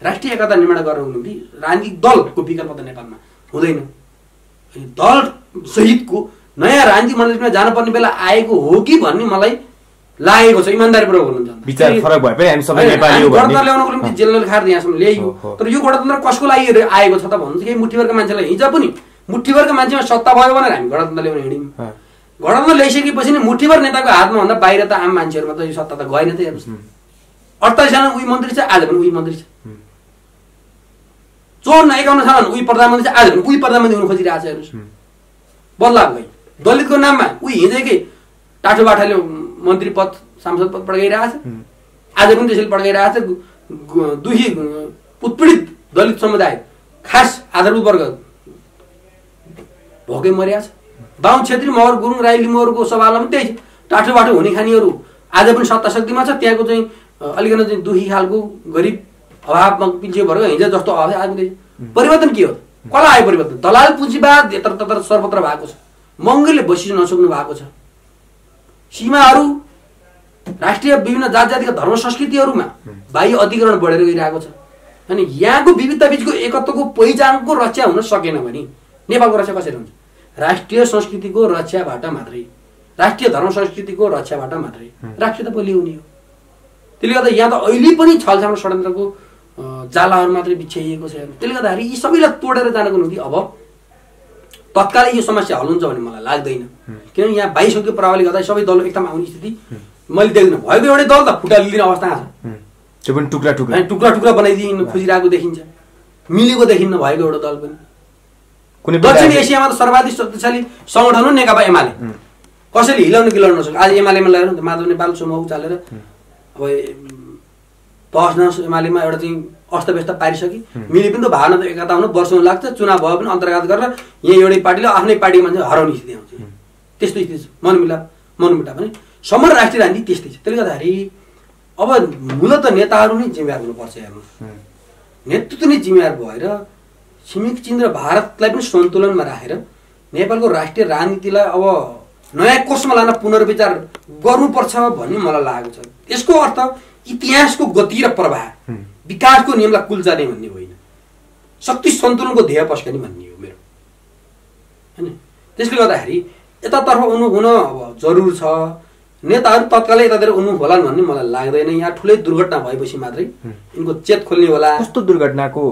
राष्ट्रिय एकता निर्माण गर्नको निम्ति राजनीतिक दलको विकल्प त नेपालमा हुँदैन। दल सहितको नयाँ राजनीतिक मण्डलीमा जानुपर्ने बेला आएको हो कि भन्ने मलाई लागेको छ, इमानदारीपूर्वक भन्नु चाहन्छु। विचार फरक भए पनि हामी सबै नेपाली हो भन्ने गणतन्त्र ल्याउनको निम्ति जेल खाएर यहाँसम्म ल्याइयो, तर यो गणतन्त्र कसको लागि आएको छ त भन्नु चाहिँ मुठीभरका मान्छेलाई। हिजो पनि मुठीभरका मान्छेमा सत्ता भयो भनेर हामी गणतन्त्र ल्याउन हिँड्यौँ। गणतन्त्र ल्याइसकेपछि नै मुठीभर नेताको हातमा भन्दा बाहिर त आम मान्छेहरूमा त यो सत्ता त गएन त। हेर्नुहोस्, 48 जना उही मन्त्री छ, आज पनि उही मन्त्री छ। 54 सालमा उही प्रधानमन्त्री छ, आज पनि उही प्रधानमन्त्री हुन खोजिरहेको छ। हेर्नुहोस्, बदलाव भयो। दलितको नाममा उही हिजोकै टाठो बाठाले मन्त्री पद, सांसद पद पड्काइरहेको छ, आज पनि त्यसैले पड्काइरहेको छ। दुही उत्पीडित दलित समुदाय, खास आधारभूत वर्ग भोकै मरिया छ। बाहुन, छेत्री, मगर, गुरुङ, राई, लिम्बूहरूको सवालमा पनि त्यही छ। टाठो बाठो हुने खानेहरू आज पनि सत्ता शक्तिमा छ। त्यहाँको चाहिँ अलिकति चाहिँ दुखी खालको गरिब अभावमा पिल्छे वर्ग हिजो जस्तो अभाव आज पनि परिवर्तन के हो? कसलाई आयो परिवर्तन? दलाल पुँजीवाद यत्रतत्र सर्वत्र भएको छ। महँगैले बसिन नसक्नु भएको छ। सीमाहरू, राष्ट्रिय विभिन्न जात जातिका धर्म संस्कृतिहरूमा बाह्य अधिकरण बढेर गइरहेको छ। अनि यहाँको विविधता बिचको एकत्वको पहिचानको रक्षा हुन सकेन भने नेपालको रक्षा कसरी हुन्छ? राष्ट्रिय संस्कृतिको रक्षाबाट मात्रै, राष्ट्रिय धर्म संस्कृतिको रक्षाबाट मात्रै राष्ट्रिय त बलियो हुने हो। त्यसले गर्दा यहाँ त अहिले पनि छलछाम षड्यन्त्रको जालाहरू मात्रै बिछ्याइएको छ। त्यसले गर्दाखेरि यी सबैलाई तोडेर जानको निम्ति अब तत्कालै यो समस्या हल हुन्छ भन्ने मलाई लाग्दैन। किनभने यहाँ बाह्य शक्तिको प्रभावले गर्दा सबै दल एकतामा आउने स्थिति मैले देख्दिनँ। भएको एउटै दल त फुटालिदिने अवस्था छ, त्यो पनि टुक्रा टुक्रा टुक्रा टुक्रा बनाइदिनु खोजिरहेको देखिन्छ। मिलेको देखिन्न भएको एउटा दल पनि। कुनै दक्षिण एसियामा त सर्वाधिक शक्तिशाली सङ्गठन हो नेकपा एमाले। कसैले हिलाउनु गिलाउनु नसक्यो। आज एमालेमा लगाएर माधव नेपाल समूह उचालेर अब तहस नहस एमालेमा एउटा चाहिँ अस्तव्यस्त पारिसके। मिले पनि त भावना त एकता हुनु वर्षौँ लाग्छ। चुनाव भयो पनि अन्तर्घात गरेर यही एउटै पार्टीले आफ्नै पार्टीको मान्छे हराउने स्थिति आउँछ। त्यस्तो स्थिति छ। मनमुटाव पनि समग्र राष्ट्रिय राजनीति त्यस्तै छ। त्यसले गर्दाखेरि अब मूलत नेताहरू नै जिम्मेवार हुनुपर्छ। हेर्नुहोस्, नेतृत्व नै जिम्मेवार भएर छिमेकी चीन र भारतलाई पनि सन्तुलनमा राखेर नेपालको राष्ट्रिय राजनीतिलाई अब नयाँ कोर्समा लान पुनर्विचार गर्नुपर्छ भन्ने मलाई लागेको छ। यसको अर्थ इतिहासको गति र प्रवाह, विकासको नियमलाई कुल्चाने भन्ने होइन, शक्ति सन्तुलनको ध्येय पस्कने भन्ने हो मेरो, होइन। त्यसले गर्दाखेरि यतातर्फ उन्मुख हुन अब जरुर छ। नेताहरू तत्कालै यतातिर उन्मुख होलान् भन्ने मलाई लाग्दैन। यहाँ ठुलै दुर्घटना भएपछि मात्रै यिनको चेत खोल्ने होला। कस्तो दुर्घटनाको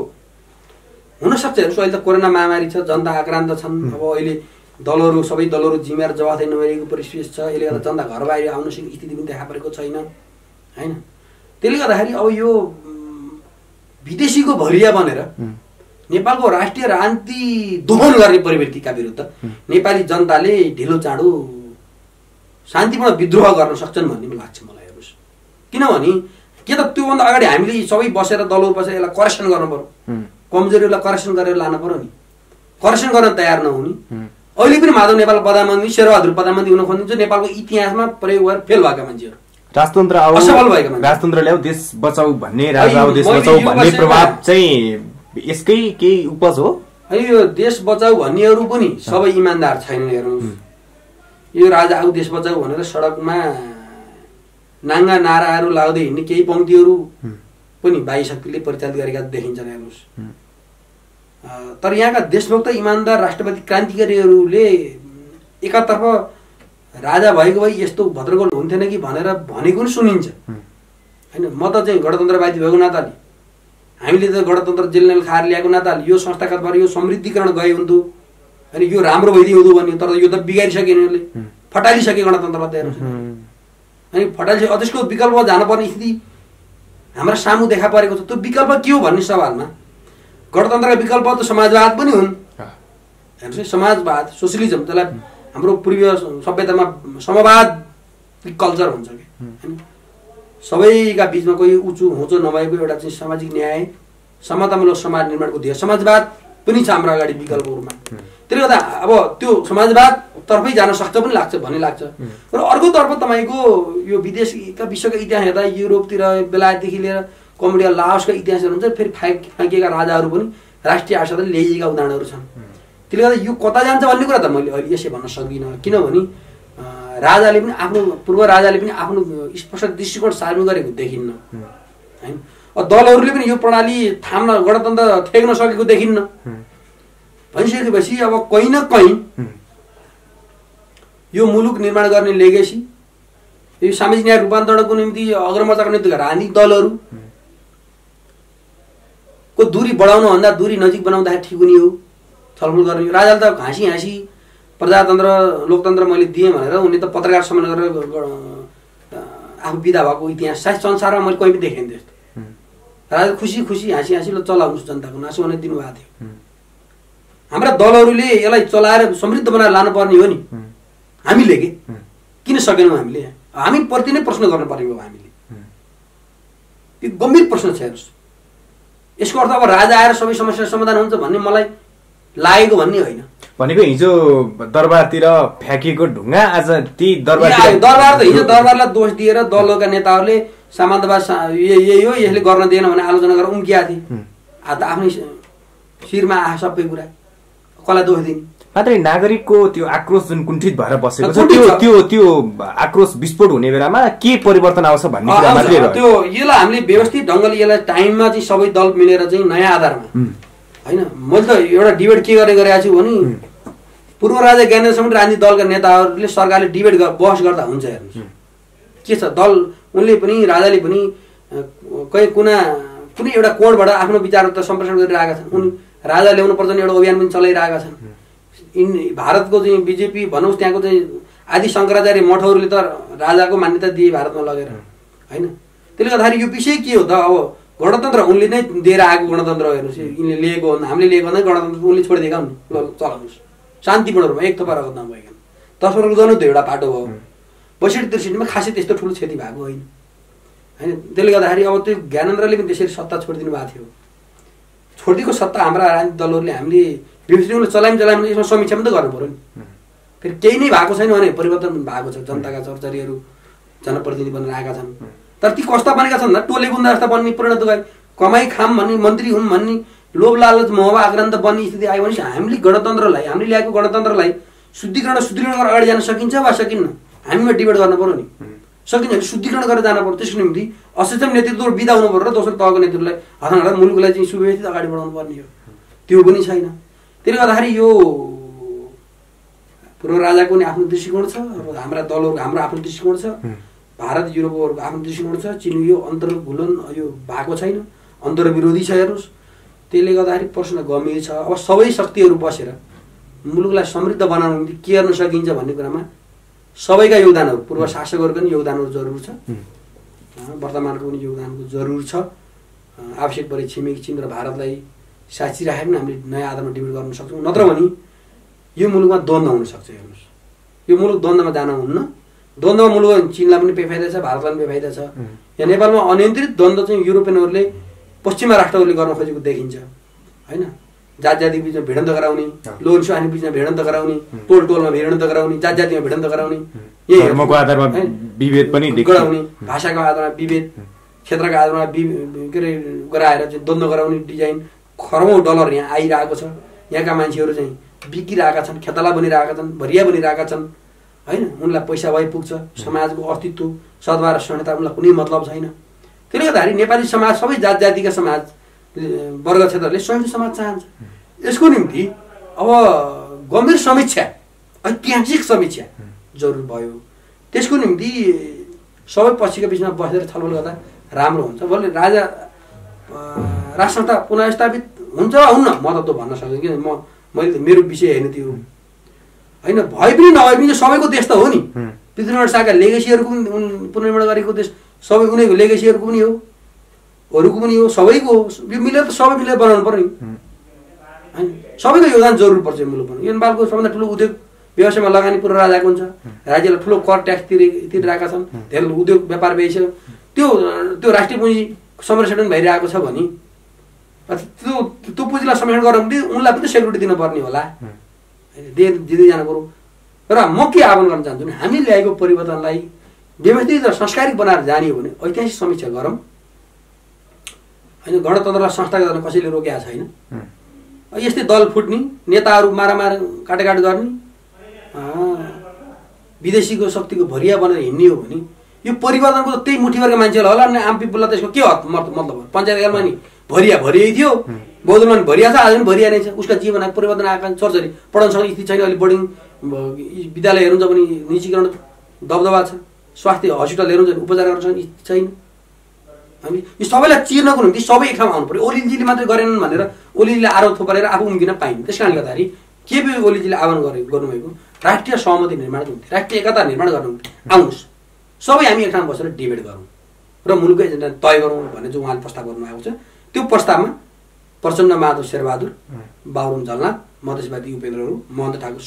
हुनसक्छ? हेर्नुहोस्, अहिले त कोरोना महामारी छ, जनता आक्रान्त छन्। अब अहिले दलहरू सबै दलहरू जिम्मेवार जवाफदेही नभएको परिस्थिति छ। यसले गर्दा जनता घर बाहिर आउन सक्ने स्थिति पनि देखा परेको छैन, होइन। त्यसले गर्दाखेरि अब यो विदेशीको भरिया बनेर नेपालको राष्ट्रिय राजनीति दोहन गर्ने प्रवृत्तिका विरुद्ध नेपाली जनताले ढिलो चाँडो शान्तिपूर्ण विद्रोह गर्न सक्छन् भन्ने लाग्छ मलाई। हेर्नुहोस्, किनभने के त त्योभन्दा अगाडि हामीले सबै बसेर दलहरू बसेर यसलाई करेक्सन गर्नु पर्यो, कमजोरीलाई करेक्सन गरेर लानु पर्यो नि। करेक्सन गर्न तयार नहुने अहिले पनि माधव नेपाल प्रधानमन्त्री, शेरबहादुर प्रधानमन्त्री हुन खोज्नुहुन्छ। नेपालको इतिहासमा प्रयोग गरेर फेल भएका मान्छेहरू, राजतन्त्र असफल भएका मान्छे। राजतन्त्र ल्याऊ देश बचाऊ भन्ने, राजा देश बचाऊ भन्ने प्रभाव चाहिँ यसकै केही उपज हो। यो देश बचाऊ भन्नेहरू पनि सबै इमान्दार छैनन्। हेर्नुहोस्, यो राजा आऊ देश बचाऊ भनेर सडकमा नाङ्गा नाराहरू लाउँदै हिँड्ने केही पङ्क्तिहरू पनि बाह्य शक्तिले परिचालित गरेका देखिन्छन्। हेर्नुहोस्, तर यहाँका देशभक्त इमान्दार राष्ट्रवादी क्रान्तिकारीहरूले एकातर्फ राजा भएको भए यस्तो भद्रगोल हुन्थेन कि भनेर भनेको पनि सुनिन्छ, होइन। म त चाहिँ गणतन्त्रवादी भएको नाताले, हामीले त गणतन्त्र जेलनेल खाएर ल्याएको नाताले यो संस्थागतबाट यो समृद्धिकरण गए हुन्थ्यो, होइन। यो राम्रो भइदियो हुँदो भन्ने, तर यो त बिगारिसके यिनीहरूले, फटालिसके गणतन्त्रलाई। त हेर्नुहोस्, अनि फटालिसके त्यसको विकल्प जानुपर्ने स्थिति हाम्रा सामु देखा परेको छ। त्यो विकल्प के हो भन्ने सवालमा गणतन्त्रका विकल्प त समाजवाद पनि हुन्। हेर्नुहोस्, समाजवाद, सोसियलिजम, त्यसलाई हाम्रो पूर्वीय सभ्यतामा समवाद कल्चर हुन्छ कि, होइन। सबैका बिचमा कोही उचु होचो नभएको एउटा चाहिँ सामाजिक न्याय, समतामूलक समाज निर्माणको ध्येय समाजवाद पनि छ हाम्रो अगाडि विकल्पहरूमा। त्यसले गर्दा अब त्यो समाजवाद तर्फै जान सक्छ पनि लाग्छ भन्ने लाग्छ। र अर्कोतर्फ तपाईँको यो विदेशका विश्वका इतिहास हेर्दा युरोपतिर बेलायतदेखि लिएर कम्बोडिया, लाओसका इतिहासहरू हुन्छ, फेरि फ्याँकिएका राजाहरू पनि राष्ट्रिय आशाले ल्याइएका उदाहरणहरू छन्। त्यसले गर्दा यो कता जान्छ भन्ने कुरा त मैले अहिले यसै भन्न सक्दिनँ। किनभने राजाले पनि आफ्नो पूर्व राजाले पनि आफ्नो स्पष्ट दृष्टिकोण सार्नु गरेको देखिन्न, होइन। दलहरूले पनि यो प्रणाली थाम्न, गणतन्त्र थेग्न सकेको देखिन्न। भनिसकेपछि अब कहीँ न कहीँ यो मुलुक निर्माण गर्ने लेगेसी, यो सामाजिक न्याय रूपान्तरणको निम्ति अग्रमचाको निम्ति राजनीतिक दलहरूको दूरी बढाउनुभन्दा दूरी नजिक बनाउँदाखेरि ठिक हुने हो छलफल गर्ने। राजाले त हाँसी हाँसी प्रजातन्त्र लोकतन्त्र मैले दिएँ भनेर उनले त पत्रकार सम्मेलन गरेर आफू बिदा भएको इतिहास सायद संसारमा मैले कहीँ पनि देखेँ त्यस्तो। राजा खुसी खुसी हाँसी हाँसी ल चलाउनुहोस् जनताको नासो भनेर दिनुभएको थियो। हाम्रा दलहरूले यसलाई चलाएर समृद्ध बनाएर लानुपर्ने हो नि हामीले। किन सकेनौँ हामीले? हामी प्रति नै प्रश्न गर्नुपर्ने हो हामीले। यो गम्भीर प्रश्न छ। हेर्नुहोस्, यसको अर्थ अब राजा आएर सबै समस्या समाधान हुन्छ भन्ने मलाई लागेको भन्ने होइन। भनेको हिजो दरबारतिर फ्याँकिएको ढुङ्गा आज ती दरबार त हिजो दरबारलाई दोष दिएर दलका नेताहरूले सामन्तवाद यही हो, यसले गर्न दिएन भने आलोचना गरेर उम्किया थिए। आज आफ्नै शिरमा आए सबै कुरा, कसलाई दोष दिने? मात्रै नागरिकको त्यो आक्रोश जुन कुण्ठित भएर बसेको छ, त्यो आक्रोश विस्फोट हुने बेलामा के परिवर्तन आउँछ भन्ने कुरा मात्रै रह्यो। त्यो यसलाई हामीले व्यवस्थित ढङ्गले यसलाई टाइममा चाहिँ सबै दल मिलेर चाहिँ नयाँ आधारमा, होइन। मैले त एउटा डिबेट के गरेको छु भने पूर्व राजा ज्ञानेन्द्रसँग राजनीतिक दलका नेताहरूले सरकारले डिबेट बहस गर्दा हुन्छ। हेर्नुहोस् के छ, दल उनले पनि राजाले पनि कहीँ कुनै एउटा कोणबाट आफ्नो विचार त सम्प्रेषण गरिरहेका छन्। उनी राजा ल्याउनु पर्छ नि एउटा अभियान पनि चलाइरहेका छन्। भारतको चाहिँ बिजेपी भनौँ, त्यहाँको चाहिँ आदि शङ्कराचार्य मठहरूले त राजाको मान्यता दिए भारतमा लगेर, होइन। त्यसले गर्दाखेरि यो विषय के हो त? अब गणतन्त्र उनले नै दिएर आएको गणतन्त्र हो। हेर्नुहोस् यिनले लिएको हामीले लिएको भन्दा गणतन्त्र उनले छोडिदिएका हुन्। ल चलाउनुहोस् शान्तिपूर्ण रूपमा एक थोपा रगत नभइकन 10 वर्ष रुजाउनु त एउटा पाटो भयो। 62-63 खासै त्यस्तो ठुलो क्षति भएको होइन होइन। त्यसले गर्दाखेरि अब त्यो ज्ञानेन्द्रले पनि त्यसरी सत्ता छोडिदिनु भएको थियो। छोडिदिएको सत्ता हाम्रा राजनीतिक दलहरूले हामीले विभिन्न चलाइम यसमा समीक्षा पनि त गर्नु पऱ्यो नि। फेरि केही नै भएको छैन भने परिवर्तन भएको छ। जनताका चौरचरीहरू जनप्रतिनिधि बनेर आएका छन् तर ती कस्ता बनेका छन् टोले गुन्डा जस्ता बन्ने परिणत गए कमाई खाम भन्ने मन्त्री हुन् भन्ने लोभ लालच मोह आक्रान्त बन्ने स्थिति आयो भने हामीले गणतन्त्रलाई हामीले ल्याएको गणतन्त्रलाई शुद्धिकरण गरेर अगाडि जान सकिन्छ वा सकिन्न हामीमा डिबेट गर्न पर्यो नि। सकिन्छ भने शुद्धिकरण गरेर जानु पर्यो। त्यसको निम्ति अक्षम नेतृत्व बिदा हुनु पर्यो र दोस्रो तहको नेतृत्वलाई हतार मुलुकलाई चाहिँ सुव्यवस्थित अगाडि बढाउनु पर्ने हो। त्यो पनि छैन। त्यसले गर्दाखेरि यो पूर्व राजाको पनि आफ्नो दृष्टिकोण छ। अब हाम्रा दलहरूको हाम्रो आफ्नो दृष्टिकोण छ। भारत युरोपहरूको आफ्नो दृष्टिकोण छ। चिन यो अन्तर्घुलन यो भएको छैन अन्तर्विरोधी छ। हेर्नुहोस् त्यसले गर्दाखेरि प्रश्न गम्भीर छ। अब सबै शक्तिहरू बसेर मुलुकलाई समृद्ध बनाउन निम्ति के गर्न सकिन्छ भन्ने कुरामा सबैका योगदानहरू पूर्व शासकहरूको पनि योगदानहरू जरुर छ। वर्तमानको पनि योगदानको जरुर छ। आवश्यक परे छिमेकी चीन र भारतलाई साक्षी राखेर पनि हामीले नयाँ आधारमा डिबेट गर्न सक्छौँ। नत्र भने यो मुलुकमा द्वन्द्व हुन सक्छ। हेर्नुहोस् यो मुलुक द्वन्द्वमा जान हुन्न। द्वन्द्वमा मुलुक चीनलाई पनि बेफाइदा छ भारतलाई पनि बेफाइदा छ। यहाँ नेपालमा अनियन्त्रित द्वन्द्व चाहिँ युरोपियनहरूले पश्चिमा राष्ट्रहरूले गर्न खोजेको देखिन्छ होइन। जात जाति बिचमा भिडन्त गराउने लोन सुहानी बिचमा भिडन्त गराउने टोल टोलमा भिडन्त गराउने जात जातिमा भिडन्त गराउने धर्मको आधारमा विभेद पनि गराउने भाषाको आधारमा विभेद क्षेत्रका आधारमा के अरे गराएर चाहिँ द्वन्द्व गराउने डिजाइन खरौँ डलर यहाँ आइरहेको छ। यहाँका मान्छेहरू चाहिँ बिकिरहेका छन् खेतला बनिरहेका छन् भरिया बनिरहेका छन् होइन। उनलाई पैसा भए पुग्छ। समाजको अस्तित्व सद्भाव र संहिता उनलाई कुनै मतलब छैन। त्यसले गर्दाखेरि नेपाली समाज सबै जात जातिका समाज वर्ग क्षेत्रले संयुक्त समाज चाहन्छ। यसको निम्ति अब गम्भीर समीक्षा ऐतिहासिक समीक्षा जरुर भयो। त्यसको निम्ति सबै पक्षका बिचमा बसेर छलफल गर्दा राम्रो हुन्छ। भोलि राजा राज संस्था पुनर्स्थापित हुन्छ वा हुन्न म त त्यो भन्न सक्दिनँ किन मैले त मेरो विषय हेर्नु त्यो होइन। भए पनि नभए पनि सबैको देश त हो नि। पृथ्वीनारायण शाहका लेगेसीहरूको पनि पुनर्निर्माण गरेको देश सबै उनीहरूको लेगेसीहरूको पनि हो अरूको पनि हो सबैको हो। यो मिलेर त सबै मिलेर बनाउनु पर्यो नि होइन। सबैको योगदान जरुर पर्छ मुलुक बनाउनु। यो नेपालको सबभन्दा ठुलो उद्योग व्यवसायमा लगानी पूर्व राजाको हुन्छ। राज्यलाई ठुलो कर ट्याक्स तिरिरहेका छन्। धेरै उद्योग व्यापार व्यवसाय त्यो राष्ट्रिय पुँजी संरक्षण भइरहेको छ भने त्यो पुँजीलाई संरक्षण गर्नु पनि उनलाई पनि सेक्युरिटी दिनुपर्ने होला दिँदै जानु पर्यो। र म के आह्वान गर्न चाहन्छु भने हामी ल्याएको परिवर्तनलाई व्यवस्थित र संस्कारिक बनाएर जाने हो भने ऐतिहासिक समीक्षा गरौँ होइन। गणतन्त्रलाई संस्थागत गर्न कसैले रोकेका छैन। यस्तै दल फुट्ने नेताहरू मारामार काटेकाट गर्ने विदेशीको शक्तिको भरिया बनेर हिँड्ने हो भने यो परिवर्तनको त त्यही मुठीभरका मान्छेहरूलाई होला नि। आम पिपुललाई त्यसको के मतलब पञ्चायत एघारमा नि भरिया थियो बौद्धमा पनि भरिया छ आज पनि भरिया नै छ। उसका जीवन परिवर्तन आएका छोरछोरी पढाउन सक्ने स्थिति छैन। अहिले बोर्डिङ विद्यालय हेर्नुहुन्छ भने निजीकरण दबदबा छ। स्वास्थ्य हस्पिटल हेर्नुहुन्छ भने उपचार गर्न सक्ने स्थिति छैन। हामी यो सबैलाई चिर्नको निम्ति सबै एक ठाउँमा आउनु पऱ्यो। ओलीजीले मात्रै गरेनन् भनेर ओलीजीले आरोप थोपरेर आफू उम्किन पाइन्। त्यस कारणले गर्दाखेरि केपी ओलीजीले आह्वान गर्नुभएको राष्ट्रिय सहमति निर्माणको निम्ति राष्ट्रिय एकता निर्माण गर्नु निम्ति आउनुहोस् सबै हामी एक ठाउँमा बसेर डिबेट गरौँ र मुलुकको एजेन्डा तय गरौँ भन्ने जो उहाँले प्रस्ताव गर्नुभएको छ। त्यो प्रस्तावमा प्रचण्ड माधव शेरबहादुर बाबुराम झलनाथ मधेसवादी उपेन्द्रहरू महन्त ठाकुर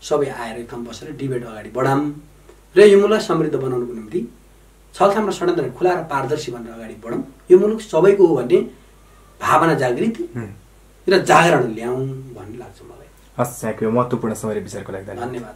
सबै आएर एक ठाउँमा बसेर डिबेट अगाडि बढाऊँ र यो मुलुकलाई समृद्ध बनाउनुको निम्ति छलखाम र षड्यन्त्र खुला र पारदर्शी भनेर अगाडि बढौँ। यो मुलुक सबैको हो भन्ने भावना जागृति र जागरण ल्याउँ भन्ने लाग्छ मलाई। हस् यहाँको महत्त्वपूर्ण समय विचारको लागि धन्यवाद।